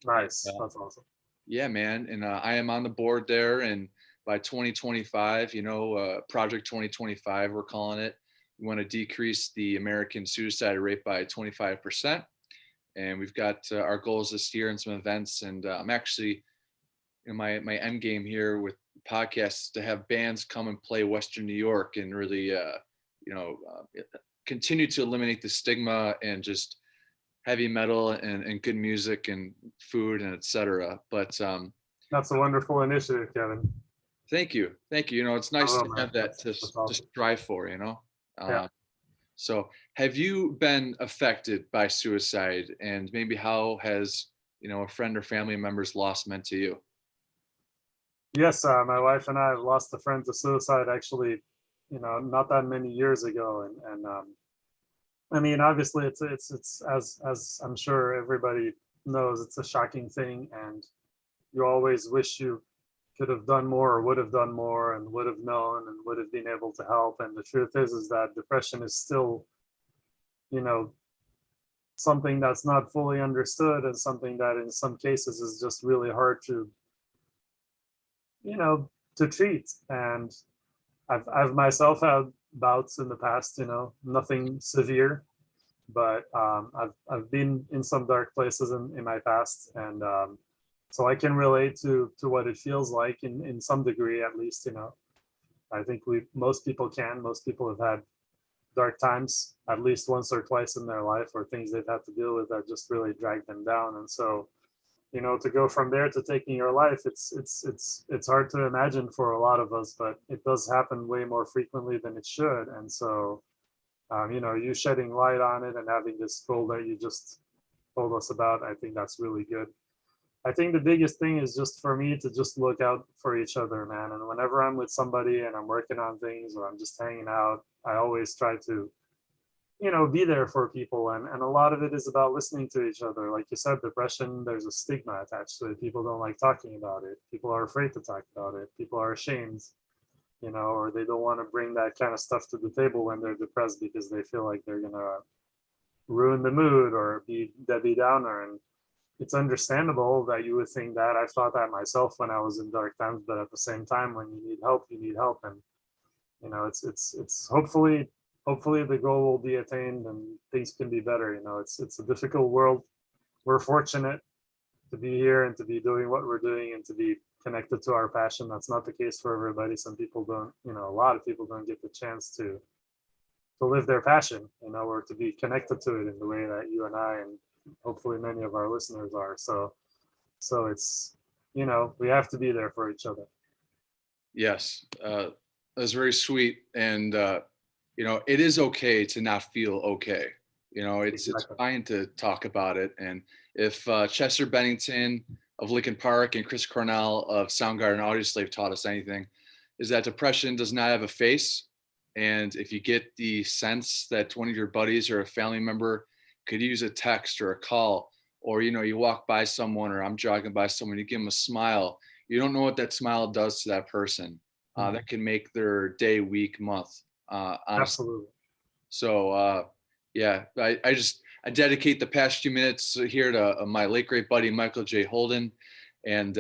Nice. That's awesome. Yeah, man. And I am on the board there. And by 2025, you know, Project 2025, we're calling it. We want to decrease the American suicide rate by 25%. And we've got our goals this year and some events. And I'm actually, you know, my end game here with podcasts to have bands come and play Western New York and really, you know, continue to eliminate the stigma and just heavy metal and good music and food and etc. But that's a wonderful initiative, Kevin. Thank you. You know, it's nice to have that to awesome. strive for, you know. Yeah. So have you been affected by suicide, and maybe how has, you know, a friend or family member's loss meant to you? Yes, my wife and I have lost a friend to suicide, actually, you know, not that many years ago, and I mean, obviously, it's as I'm sure everybody knows, it's a shocking thing, and you always wish you could have done more, or would have done more, and would have known, and would have been able to help. And the truth is that depression is still, you know, something that's not fully understood, and something that in some cases is just really hard to, you know, to treat. And I've myself had bouts in the past, you know, nothing severe, but I've been in some dark places in my past, and so I can relate to what it feels like in some degree, at least, you know. I think most people have had dark times at least once or twice in their life, or things they've had to deal with that just really drag them down. And so, you know, to go from there to taking your life, it's hard to imagine for a lot of us, but it does happen way more frequently than it should. And so, you know, you shedding light on it and having this goal that you just told us about, I think that's really good. I think the biggest thing is just for me to just look out for each other, man. And whenever I'm with somebody and I'm working on things, or I'm just hanging out, I always try to, you know, be there for people. And a lot of it is about listening to each other. Like you said, depression, there's a stigma attached to it. People don't like talking about it. People are afraid to talk about it. People are ashamed, you know, or they don't want to bring that kind of stuff to the table when they're depressed, because they feel like they're going to ruin the mood or be Debbie Downer. And it's understandable that you would think that. I've thought that myself when I was in dark times, but at the same time, when you need help, you need help. And, you know, it's hopefully the goal will be attained and things can be better. You know, it's a difficult world. We're fortunate to be here and to be doing what we're doing and to be connected to our passion. That's not the case for everybody. Some people don't, you know, a lot of people don't get the chance to live their passion, you know, or to be connected to it in the way that you and I, and hopefully many of our listeners are. So it's, you know, we have to be there for each other. Yes, that's very sweet. And you know, it is okay to not feel okay. You know, it's fine to talk about it. And if Chester Bennington of Linkin Park and Chris Cornell of Soundgarden and Audioslave taught us anything, is that depression does not have a face. And if you get the sense that one of your buddies or a family member could use a text or a call, or, you know, you walk by someone, or I'm jogging by someone, you give them a smile, you don't know what that smile does to that person. That can make their day, week, month. Absolutely. So yeah, I dedicate the past few minutes here to my late great buddy Michael J. Holden. And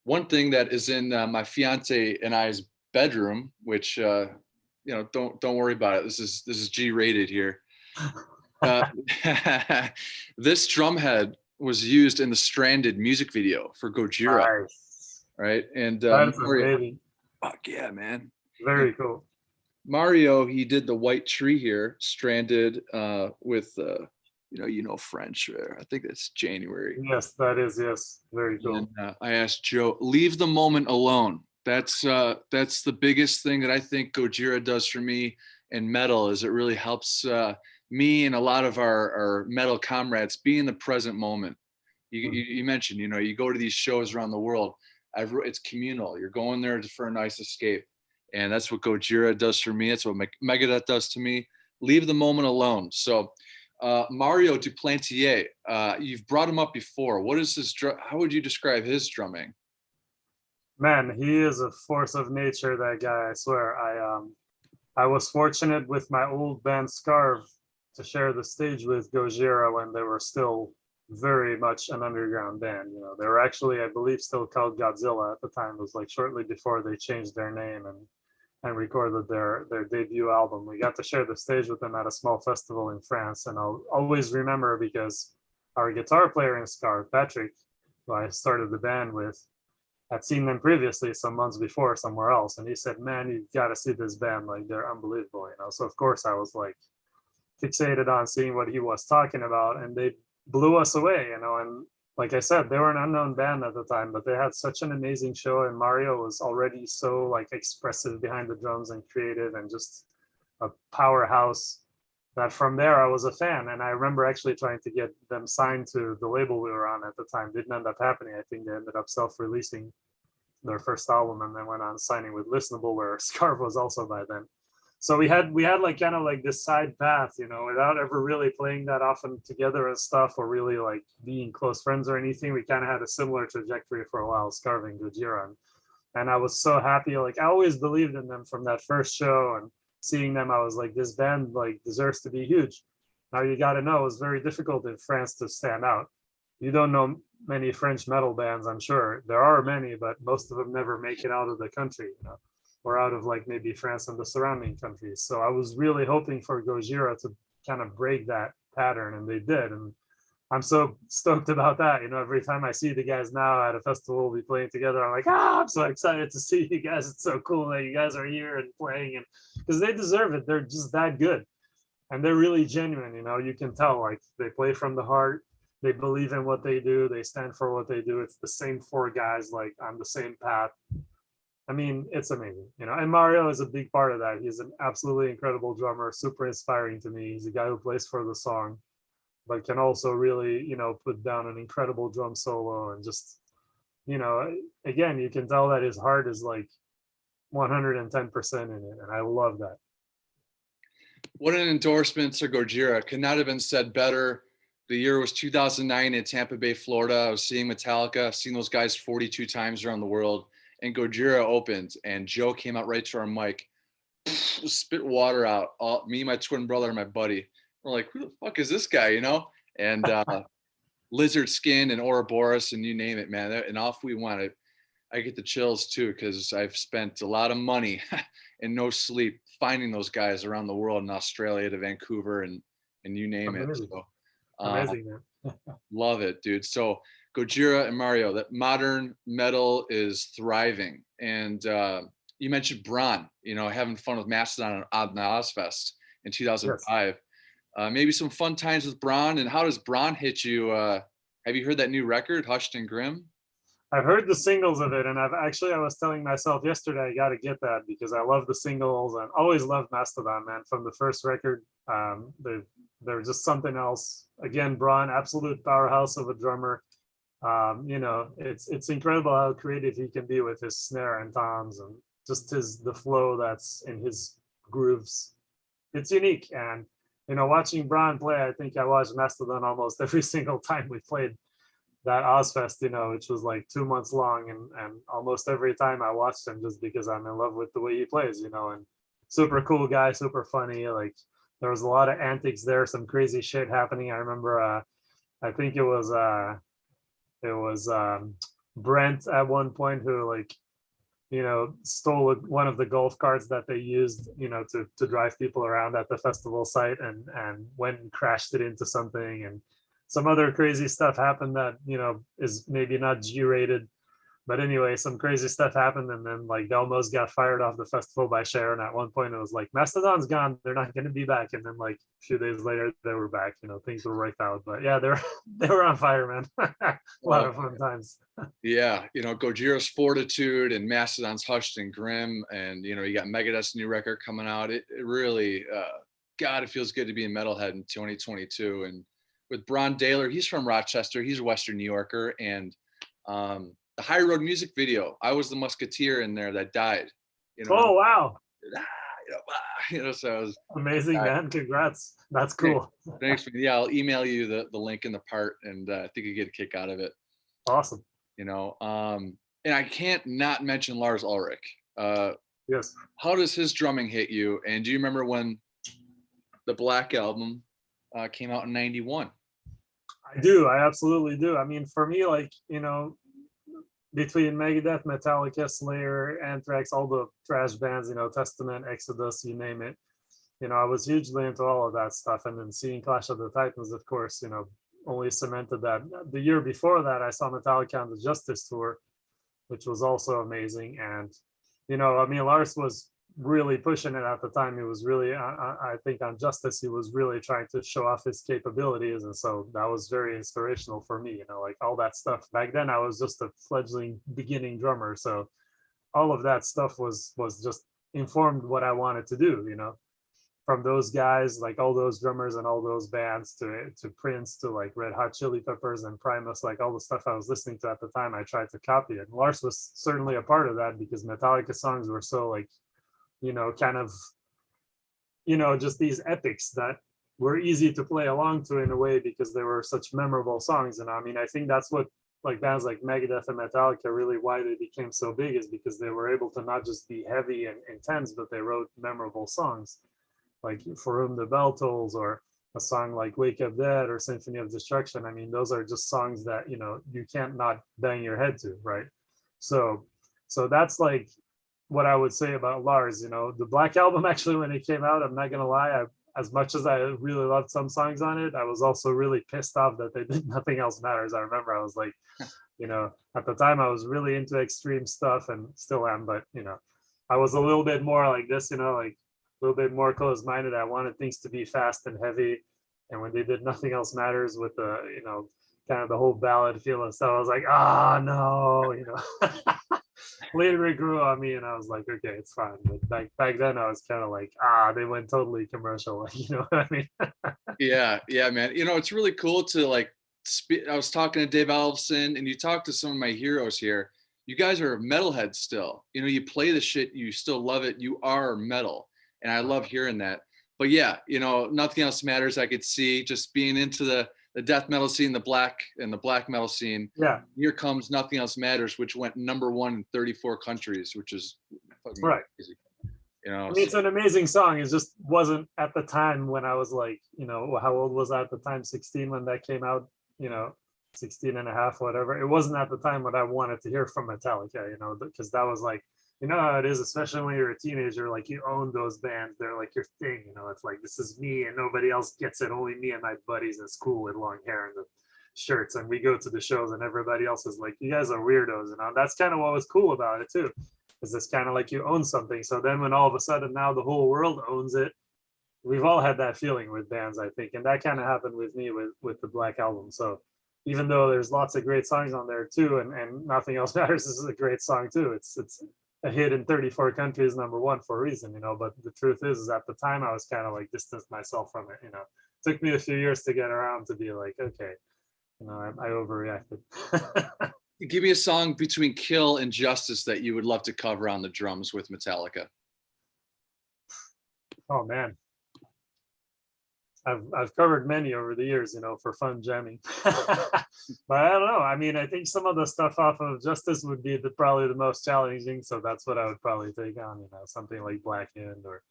one thing that is in my fiance and I's bedroom, which you know, don't worry about it. This is G-rated here. This drum head was used in the Stranded music video for Gojira. Nice. Right? And that's amazing. Fuck yeah, man. Very cool. Mario, he did the white tree here, Stranded, with you know French. I think that's January. Yes, that is, yes. Very cool. And I asked Joe, leave the moment alone. That's the biggest thing that I think Gojira does for me in metal is it really helps me and a lot of our metal comrades be in the present moment. You mentioned, you know, you go to these shows around the world. It's communal. You're going there for a nice escape, and that's what Gojira does for me. That's what Megadeth does to me. Leave the moment alone. So, Mario Duplantier, you've brought him up before. What is his? How would you describe his drumming? Man, he is a force of nature, that guy, I swear. I was fortunate with my old band SCARVE to share the stage with Gojira when they were still very much an underground band. You know, they were actually, I believe, still called Godzilla at the time. It was like shortly before they changed their name and recorded their debut album. We got to share the stage with them at a small festival in France, and I'll always remember because our guitar player in SCARVE, Patrick, who I started the band with, had seen them previously some months before somewhere else, and he said, "Man, you've got to see this band, like they're unbelievable," you know. So of course I was like fixated on seeing what he was talking about, and they blew us away, you know. And like I said, they were an unknown band at the time, but they had such an amazing show, and Mario was already so like expressive behind the drums and creative and just a powerhouse that from there I was a fan. And I remember actually trying to get them signed to the label we were on at the time. Didn't end up happening. I think they ended up self-releasing their first album and then went on signing with Listenable, where SCARVE was also by then. So we had like kind of like this side path, you know, without ever really playing that often together and stuff, or really like being close friends or anything. We kind of had a similar trajectory for a while, SCARVE and Gojira. And I was so happy. Like I always believed in them from that first show, and seeing them, I was like, this band like deserves to be huge. Now you got to know, it's very difficult in France to stand out. You don't know many French metal bands, I'm sure. There are many, but most of them never make it out of the country, you know, or out of like maybe France and the surrounding countries. So I was really hoping for Gojira to kind of break that pattern, and they did. And I'm so stoked about that. You know, every time I see the guys now at a festival, we'll be playing together, I'm like, I'm so excited to see you guys. It's so cool that you guys are here and playing, and because they deserve it. They're just that good. And they're really genuine, you know, you can tell, like they play from the heart. They believe in what they do. They stand for what they do. It's the same four guys, like on the same path. I mean, it's amazing, you know, and Mario is a big part of that. He's an absolutely incredible drummer, super inspiring to me. He's a guy who plays for the song, but can also really, you know, put down an incredible drum solo. And just, you know, again, you can tell that his heart is like 110% in it. And I love that. What an endorsement to Gojira. Could not have been said better. The year was 2009 in Tampa Bay, Florida. I was seeing Metallica. I've seen those guys 42 times around the world. And Gojira opened, and Joe came out right to our mic, spit water out. Me, my twin brother, and my buddy. We're like, who the fuck is this guy, you know? And Lizard Skin and Ouroboros and you name it, man. And off we went. I get the chills too, because I've spent a lot of money and no sleep finding those guys around the world, in Australia to Vancouver and you name it. So, amazing, man. Love it, dude. So Gojira and Mario, that modern metal is thriving. And you mentioned Brann, you know, having fun with Mastodon on the Ozzfest in 2005. Yes. Maybe some fun times with Brann. And how does Brann hit you? Have you heard that new record, Hushed and Grim? I've heard the singles of it, and I was telling myself yesterday, I got to get that because I love the singles and always loved Mastodon, man. From the first record, they're just something else. Again, Brann, absolute powerhouse of a drummer. You know, it's incredible how creative he can be with his snare and toms and just the flow that's in his grooves. It's unique. And, you know, watching Brann play, I think I watched Mastodon almost every single time we played that Ozzfest, you know, which was like 2 months long, and almost every time I watched him just because I'm in love with the way he plays, you know. And super cool guy, super funny. Like there was a lot of antics there, some crazy shit happening. I remember I think it was Brent at one point who, like, you know, stole one of the golf carts that they used, you know, to drive people around at the festival site, and went and crashed it into something. And some other crazy stuff happened that, you know, is maybe not G-rated, But anyway, some crazy stuff happened, and then like they almost got fired off the festival by Sharon. At one point, it was like Mastodon's gone; they're not going to be back. And then like a few days later, they were back. You know, things were worked out. But yeah, they were on fire, man. A lot of fun times. Yeah, you know, Gojira's Fortitude and Mastodon's Hushed and Grim, and you know, you got Megadeth's new record coming out. It really, God, it feels good to be a metalhead in 2022. And with Brann Dailor, he's from Rochester. He's a Western New Yorker, and the High Road music video, I was the musketeer in there that died. You know. Oh wow! You know, so it was amazing, man. Congrats. That's cool. Thanks. Yeah, I'll email you the link in the part, and I think you get a kick out of it. Awesome. You know, and I can't not mention Lars Ulrich. Yes. How does his drumming hit you? And do you remember when the Black Album came out in '91? I do. I absolutely do. I mean, for me, like, you know, between Megadeth, Metallica, Slayer, Anthrax, all the trash bands, you know, Testament, Exodus, you name it. You know, I was hugely into all of that stuff. And then seeing Clash of the Titans, of course, you know, only cemented that. The year before that, I saw Metallica on the Justice tour, which was also amazing. And, you know, I mean, Lars was really pushing it at the time. He was really, I think on Justice, he was really trying to show off his capabilities. And so that was very inspirational for me, you know, like all that stuff. Back then I was just a fledgling beginning drummer. So all of that stuff was just informed what I wanted to do, you know, from those guys, like all those drummers and all those bands to Prince, to like Red Hot Chili Peppers and Primus, like all the stuff I was listening to at the time, I tried to copy it. And Lars was certainly a part of that because Metallica songs were so like, you know, kind of, you know, just these epics that were easy to play along to in a way because they were such memorable songs. And I mean, I think that's what like bands like Megadeth and Metallica really why they became so big, is because they were able to not just be heavy and intense, but they wrote memorable songs like For Whom the Bell Tolls, or a song like Wake Up Dead or Symphony of Destruction. I mean, those are just songs that, you know, you can't not bang your head to, right? So that's like what I would say about Lars. You know, the Black Album, actually, when it came out, I'm not gonna lie, as much as I really loved some songs on it, I was also really pissed off that they did Nothing Else Matters. I remember I was like, you know, at the time I was really into extreme stuff and still am, but you know, I was a little bit more like this, you know, like a little bit more closed-minded. I wanted things to be fast and heavy. And when they did Nothing Else Matters with the, you know, kind of the whole ballad feel and stuff, I was like, ah, no, you know. Later it grew on me and I was like, okay, it's fine. But back then I was kind of like, they went totally commercial. You know what I mean? Yeah, man. You know, it's really cool to like, I was talking to Dave Ellefson, and you talk to some of my heroes here. You guys are metalheads still. You know, you play the shit, you still love it. You are metal. And I love hearing that. But yeah, you know, Nothing Else Matters. I could see just being into the death metal scene, the black metal scene. Yeah. Here comes Nothing Else Matters, which went #1 in 34 countries, which is fucking right. Crazy. You know, I mean, it's an amazing song. It just wasn't at the time when I was like, you know, how old was I at the time? 16 when that came out, you know, 16 and a half, whatever. It wasn't at the time what I wanted to hear from Metallica, you know, because that was like, you know how it is, especially when you're a teenager, like you own those bands. They're like your thing, you know, it's like, this is me and nobody else gets it. Only me and my buddies in school with long hair and the shirts. And we go to the shows and everybody else is like, you guys are weirdos. And that's kind of what was cool about it too, is it's kind of like you own something. So then when all of a sudden now the whole world owns it, we've all had that feeling with bands, I think. And that kind of happened with me with the Black Album. So even though there's lots of great songs on there too, and Nothing Else Matters is a great song too. It's a hit in 34 countries, #1 for a reason, you know. But the truth is at the time I was kind of like distanced myself from it, you know. It took me a few years to get around to be like, okay, you know, I overreacted. Give me a song between Kill and Justice that you would love to cover on the drums with Metallica. Oh man, I've covered many over the years, you know, for fun jamming. But I don't know. I mean, I think some of the stuff off of Justice would be probably the most challenging. So that's what I would probably take on, you know, something like Blackened, or,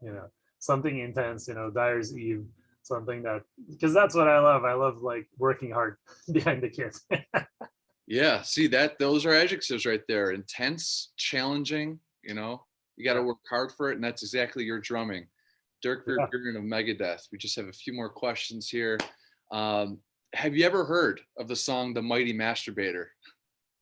you know, something intense, you know, Dyer's Eve, something that, because that's what I love. I love like working hard behind the kit. Yeah, see those are adjectives right there. Intense, challenging, you know, you got to work hard for it. And that's exactly your drumming. Dirk Verburen of Megadeth. We just have a few more questions here. Have you ever heard of the song The Mighty Masturbator?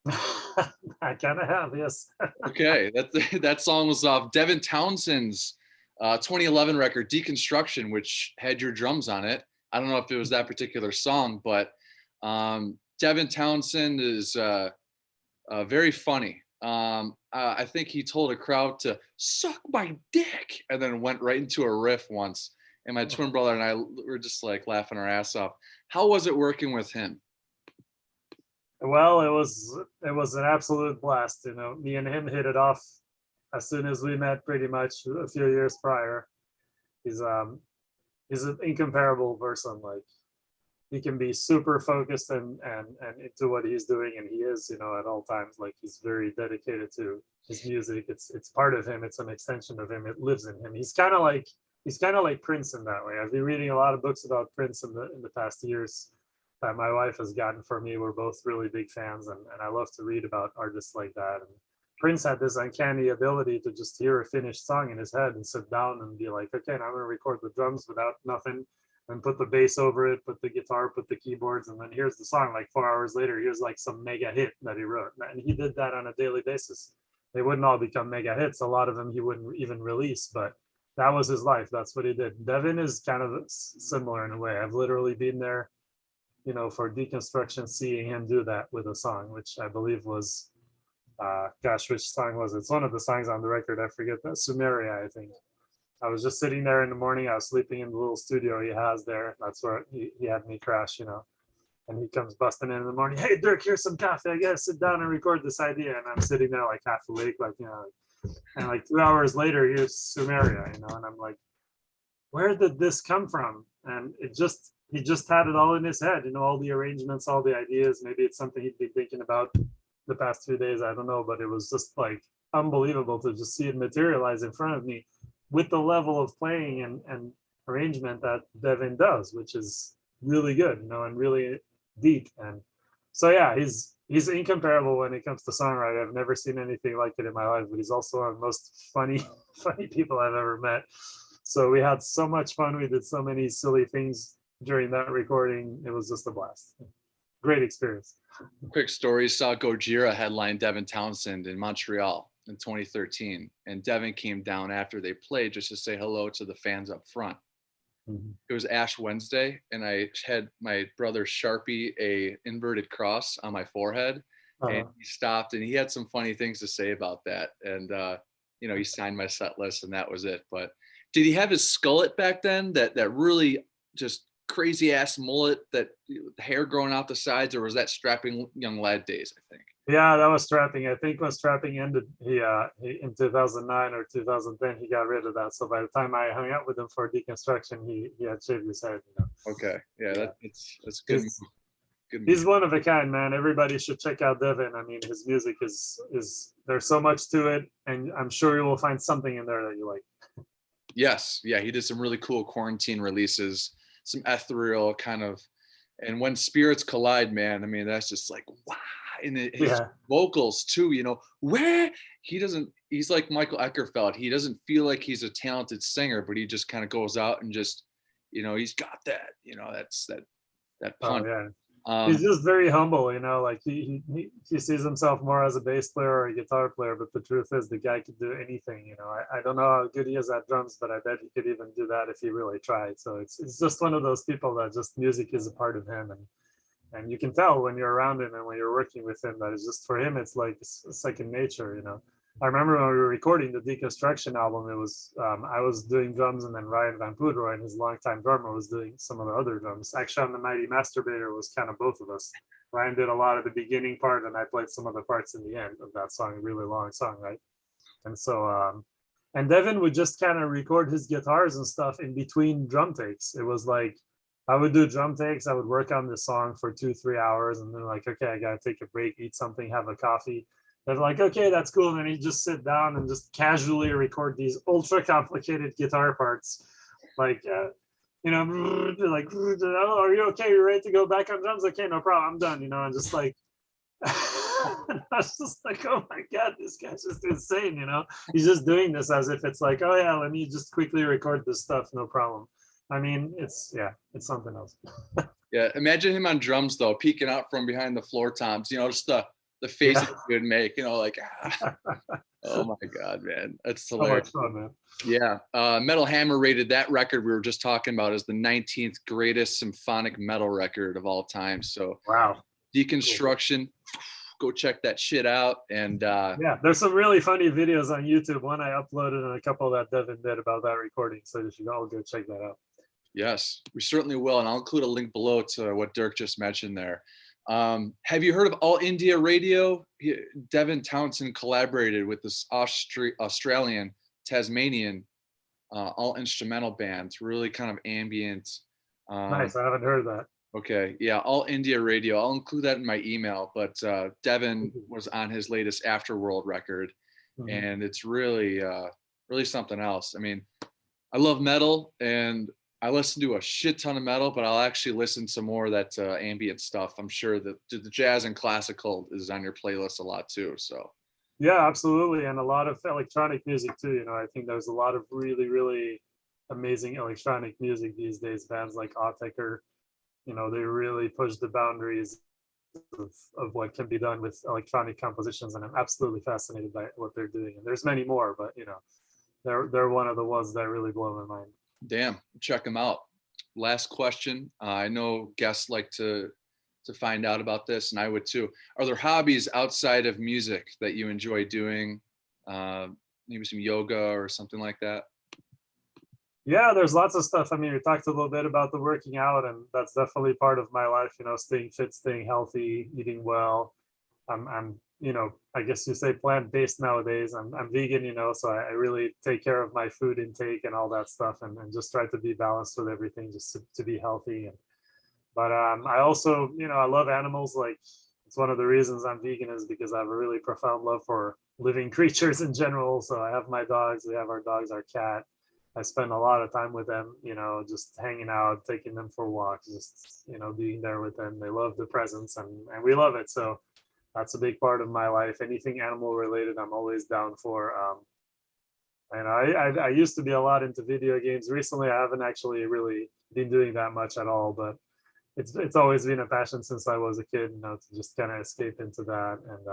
I kind of have, yes. Okay, that song was off Devin Townsend's 2011 record Deconstruction, which had your drums on it. I don't know if it was that particular song, but Devin Townsend is very funny. I think he told a crowd to suck my dick and then went right into a riff once. And my twin brother and I were just like laughing our ass off. How was it working with him? Well, it was an absolute blast. You know, me and him hit it off as soon as we met, pretty much a few years prior. He's an incomparable person. Like, he can be super focused and into what he's doing, and he is, you know, at all times. Like, he's very dedicated to his music. It's part of him. It's an extension of him. It lives in him. He's kind of like Prince in that way. I've been reading a lot of books about Prince in the past years that my wife has gotten for me. We're both really big fans, and I love to read about artists like that. And Prince had this uncanny ability to just hear a finished song in his head and sit down and be like, okay, now I'm gonna record the drums without nothing, and put the bass over it, put the guitar, put the keyboards, and then here's the song. Like 4 hours later, here's like some mega hit that he wrote. And he did that on a daily basis. They wouldn't all become mega hits. A lot of them he wouldn't even release, but that was his life. That's what he did. Devin is kind of similar in a way. I've literally been there, you know, for Deconstruction, seeing him do that with a song, which I believe was, gosh, which song was it? It's one of the songs on the record. I forget that. Sumeria, I think. I was just sitting there in the morning. I was sleeping in the little studio he has there. That's where he had me crash, you know. And he comes busting in the morning. Hey, Dirk, here's some coffee. I gotta sit down and record this idea. And I'm sitting there like half awake, like, you know. And like 2 hours later, here's Sumeria, you know. And I'm like, where did this come from? And he just had it all in his head, you know, all the arrangements, all the ideas. Maybe it's something he'd been thinking about the past 2 days. I don't know, but it was just like unbelievable to just see it materialize in front of me with the level of playing and arrangement that Devin does, which is really good, you know, and really deep. And so, yeah, he's incomparable when it comes to songwriting. I've never seen anything like it in my life, but he's also one of the most funny people I've ever met. So we had so much fun. We did so many silly things during that recording. It was just a blast. Great experience. Quick story, saw Gojira headline Devin Townsend in Montreal in 2013, and Devin came down after they played just to say hello to the fans up front. Mm-hmm. It was Ash Wednesday, and I had my brother Sharpie a inverted cross on my forehead, and he stopped, and he had some funny things to say about that, and you know, he signed my set list, and that was it. But did he have his skullet back then, that really just crazy ass mullet, that hair growing out the sides, or was that strapping young lad days, I think? Yeah, that was strapping. I think when strapping ended, he in 2009 or 2010, he got rid of that. So by the time I hung out with him for Deconstruction, he had shaved his head. You know? Okay, yeah. That's good. He's one of a kind, man. Everybody should check out Devin. I mean, his music is there's so much to it, and I'm sure you will find something in there that you like. Yes, yeah, he did some really cool quarantine releases, some ethereal kind of, and When Spirits Collide, man, I mean, that's just like, wow. And his vocals too, you know, where he's like Michael Eckerfeld. He doesn't feel like he's a talented singer, but he just kind of goes out and just, you know, he's got that, you know, that punch. Oh, yeah. He's just very humble, you know, like he sees himself more as a bass player or a guitar player, but the truth is the guy could do anything, you know. I don't know how good he is at drums, but I bet he could even do that if he really tried. So it's just one of those people that just music is a part of him, and you can tell when you're around him and when you're working with him that it's just, for him, it's like second nature, you know. I remember when we were recording the Deconstruction album, it was I was doing drums, and then Ryan Van Poodroy, his longtime drummer, was doing some of the other drums. Actually, on the Mighty Masturbator was kind of both of us. Ryan did a lot of the beginning part, and I played some of the parts in the end of that song, a really long song, right? And so, and Devin would just kind of record his guitars and stuff in between drum takes. It was like, I would do drum takes, I would work on the song for 2-3 hours, and then like, okay, I gotta take a break, eat something, have a coffee. They're like, okay, that's cool. And then he'd just sit down and just casually record these ultra complicated guitar parts. Like, you know, like, oh, are you okay? You're ready to go back on drums? Okay, no problem, I'm done, you know, and just like, I was just like, oh my God, this guy's just insane, you know? He's just doing this as if it's like, oh yeah, let me just quickly record this stuff, no problem. I mean, it's something else. Yeah, imagine him on drums though, peeking out from behind the floor toms, you know, just the the faces Yeah. he would make, like, oh my God, man, that's So hilarious. much fun, man. Yeah, Metal Hammer rated that record we were just talking about as the 19th greatest symphonic metal record of all time. So Wow. Deconstruction, go check that shit out. And yeah, there's some really funny videos on YouTube. One I uploaded and a couple that Devin did about that recording. So you should all go check that out. Yes, we certainly will. And I'll include a link below to what Dirk just mentioned there. Have you heard of All India Radio? Devin Townsend collaborated with this Australian, Tasmanian, all instrumental band, really kind of ambient. Nice, I haven't heard that. Okay, yeah, All India Radio. I'll include that in my email. But Devin was on his latest Afterworld record, and it's really, really something else. I mean, I love metal, and I listen to a shit ton of metal, but I'll actually listen to more of that ambient stuff. I'm sure that the jazz and classical is on your playlist a lot too. So yeah, absolutely, and a lot of electronic music too. I think there's a lot of really, really amazing electronic music these days. Bands like Opeth, they really push the boundaries of what can be done with electronic compositions, and I'm absolutely fascinated by what they're doing. And there's many more, but they're one of the ones that really blow my mind. Damn, check them out. Last question. I know guests like to find out about this, and I would too. Are there hobbies outside of music that you enjoy doing? Maybe some yoga or something like that? Yeah, there's lots of stuff. I mean, we talked a little bit about the working out, and that's definitely part of my life, staying fit, staying healthy, eating well. I'm I guess you say plant-based nowadays. I'm vegan, so I really take care of my food intake and all that stuff, and just try to be balanced with everything, just to be healthy. But I also, I love animals. Like, it's one of the reasons I'm vegan is because I have a really profound love for living creatures in general. So I have my dogs, we have our dogs, our cat. I spend a lot of time with them, just hanging out, taking them for walks, just, being there with them. They love the presence, and we love it. So that's a big part of my life. Anything animal related, I'm always down for. And I used to be a lot into video games. Recently, I haven't actually really been doing that much at all, but it's always been a passion since I was a kid, to just kind of escape into that. And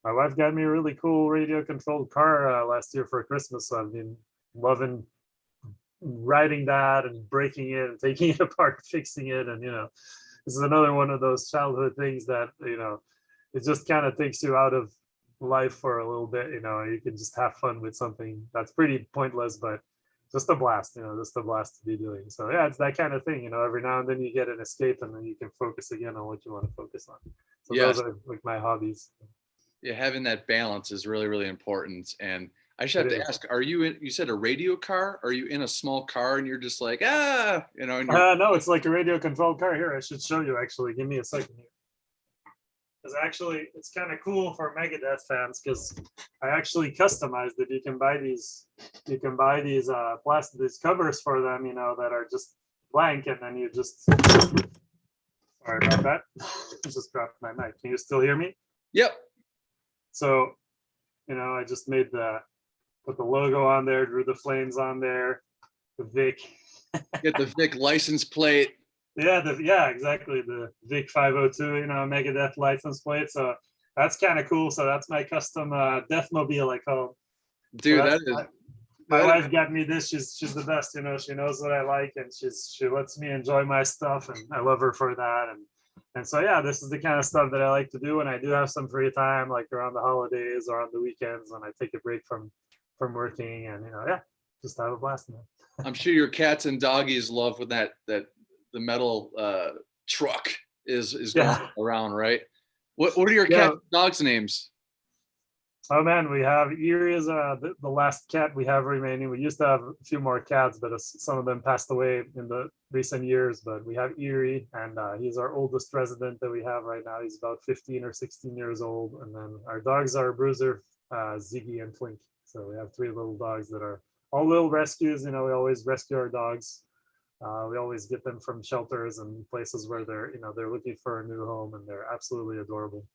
my wife got me a really cool radio controlled car last year for Christmas. So I've been loving riding that and breaking it and taking it apart, fixing it. And, this is another one of those childhood things that, it just kind of takes you out of life for a little bit. You can just have fun with something that's pretty pointless, but just a blast, just a blast to be doing. So yeah, it's that kind of thing, every now and then you get an escape, and then you can focus again on what you want to focus on. So yes, those are like my hobbies. Yeah, having that balance is really, really important. And I should have to ask, are you in, you said a radio car? Are you in a small car and you're just like, and no, it's like a radio controlled car. Here, I should show you actually. Give me a second here. Because actually, it's kind of cool for Megadeth fans, because I actually customized it. You can buy these plastic, these covers for them, that are just blank, and then you just, sorry about that. I just dropped my mic. Can you still hear me? Yep. So, I just put the logo on there, drew the flames on there, the Vic. Get the Vic license plate. Yeah, exactly. The Vic 502, Megadeth license plate. So that's kind of cool. So that's my custom Deth-mobile, I call it. Dude, so my wife got me this. She's the best. She knows what I like, and she lets me enjoy my stuff, and I love her for that. And so yeah, this is the kind of stuff that I like to do when I do have some free time, like around the holidays or on the weekends when I take a break from working, and just have a blast, man. I'm sure your cats and doggies love when that the metal truck is going around, right? What are your cat and dogs' names? Oh man, we have Erie is the last cat we have remaining. We used to have a few more cats, but some of them passed away in the recent years. But we have Erie, and he's our oldest resident that we have right now. He's about 15 or 16 years old. And then our dogs are Bruiser, Ziggy, and Twink. So we have 3 little dogs that are all little rescues. We always rescue our dogs. We always get them from shelters and places where they're looking for a new home, and they're absolutely adorable.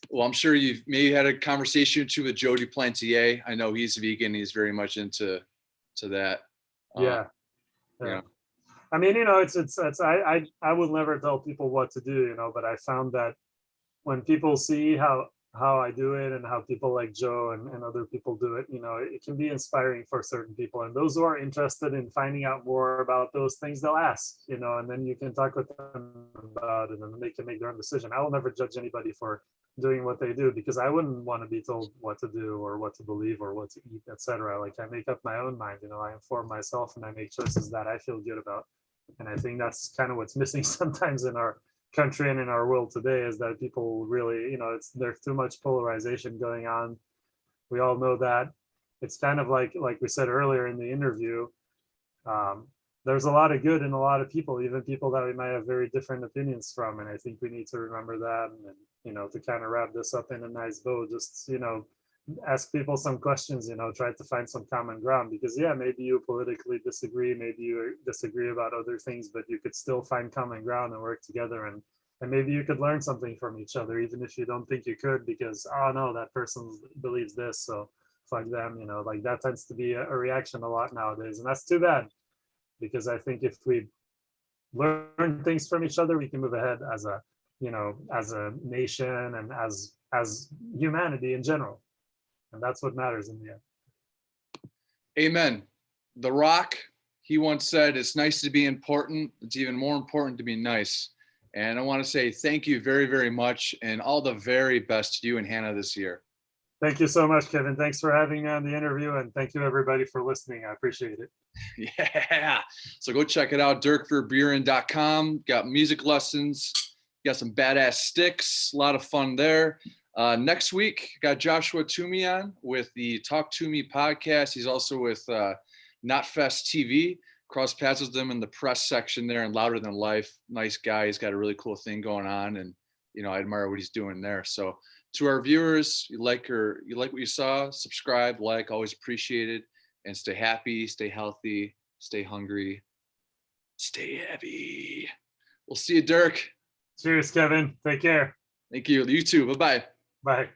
Well, I'm sure you've maybe had a conversation or two with Joe Duplantier. I know he's vegan. He's very much into that. Yeah. I mean, it's I will never tell people what to do, but I found that when people see how I do it and how people like Joe and other people do it, you know, it can be inspiring for certain people. And those who are interested in finding out more about those things, they'll ask, you know, and then you can talk with them about it and then they can make their own decision. I will never judge anybody for doing what they do because I wouldn't want to be told what to do or what to believe or what to eat, etc. Like I make up my own mind, you know, I inform myself and I make choices that I feel good about. And I think that's kind of what's missing sometimes in our country and in our world today is that people really, you know, there's too much polarization going on. We all know that. It's kind of like we said earlier in the interview, there's a lot of good in a lot of people, even people that we might have very different opinions from. And I think we need to remember that. And, you know, to kind of wrap this up in a nice bow, just, you know, ask people some questions, you know, try to find some common ground because yeah, maybe you politically disagree, maybe you disagree about other things, but you could still find common ground and work together and maybe you could learn something from each other, even if you don't think you could, because oh no, that person believes this, so fuck them, you know, like that tends to be a reaction a lot nowadays, and that's too bad because I think if we learn things from each other, we can move ahead as a, you know, as a nation and as humanity in general. And that's what matters in the end. Amen. The Rock, he once said, it's nice to be important. It's even more important to be nice. And I want to say thank you very, very much and all the very best to you and Hannah this year. Thank you so much, Kevin. Thanks for having me on the interview. And thank you everybody for listening. I appreciate it. Yeah. So go check it out. DIRKVERBEUREN.com. Got music lessons. Got some badass sticks. A lot of fun there. Next week, got Joshua Toomey on with the Talk To Me podcast. He's also with Notfest TV. Cross paths with them in the press section there and Louder Than Life. Nice guy. He's got a really cool thing going on, and you know I admire what he's doing there. So to our viewers, you like what you saw, subscribe, like, always appreciated, and stay happy, stay healthy, stay hungry, stay heavy. We'll see you, Dirk. Cheers, Kevin. Take care. Thank you. You too. Bye-bye. Bye.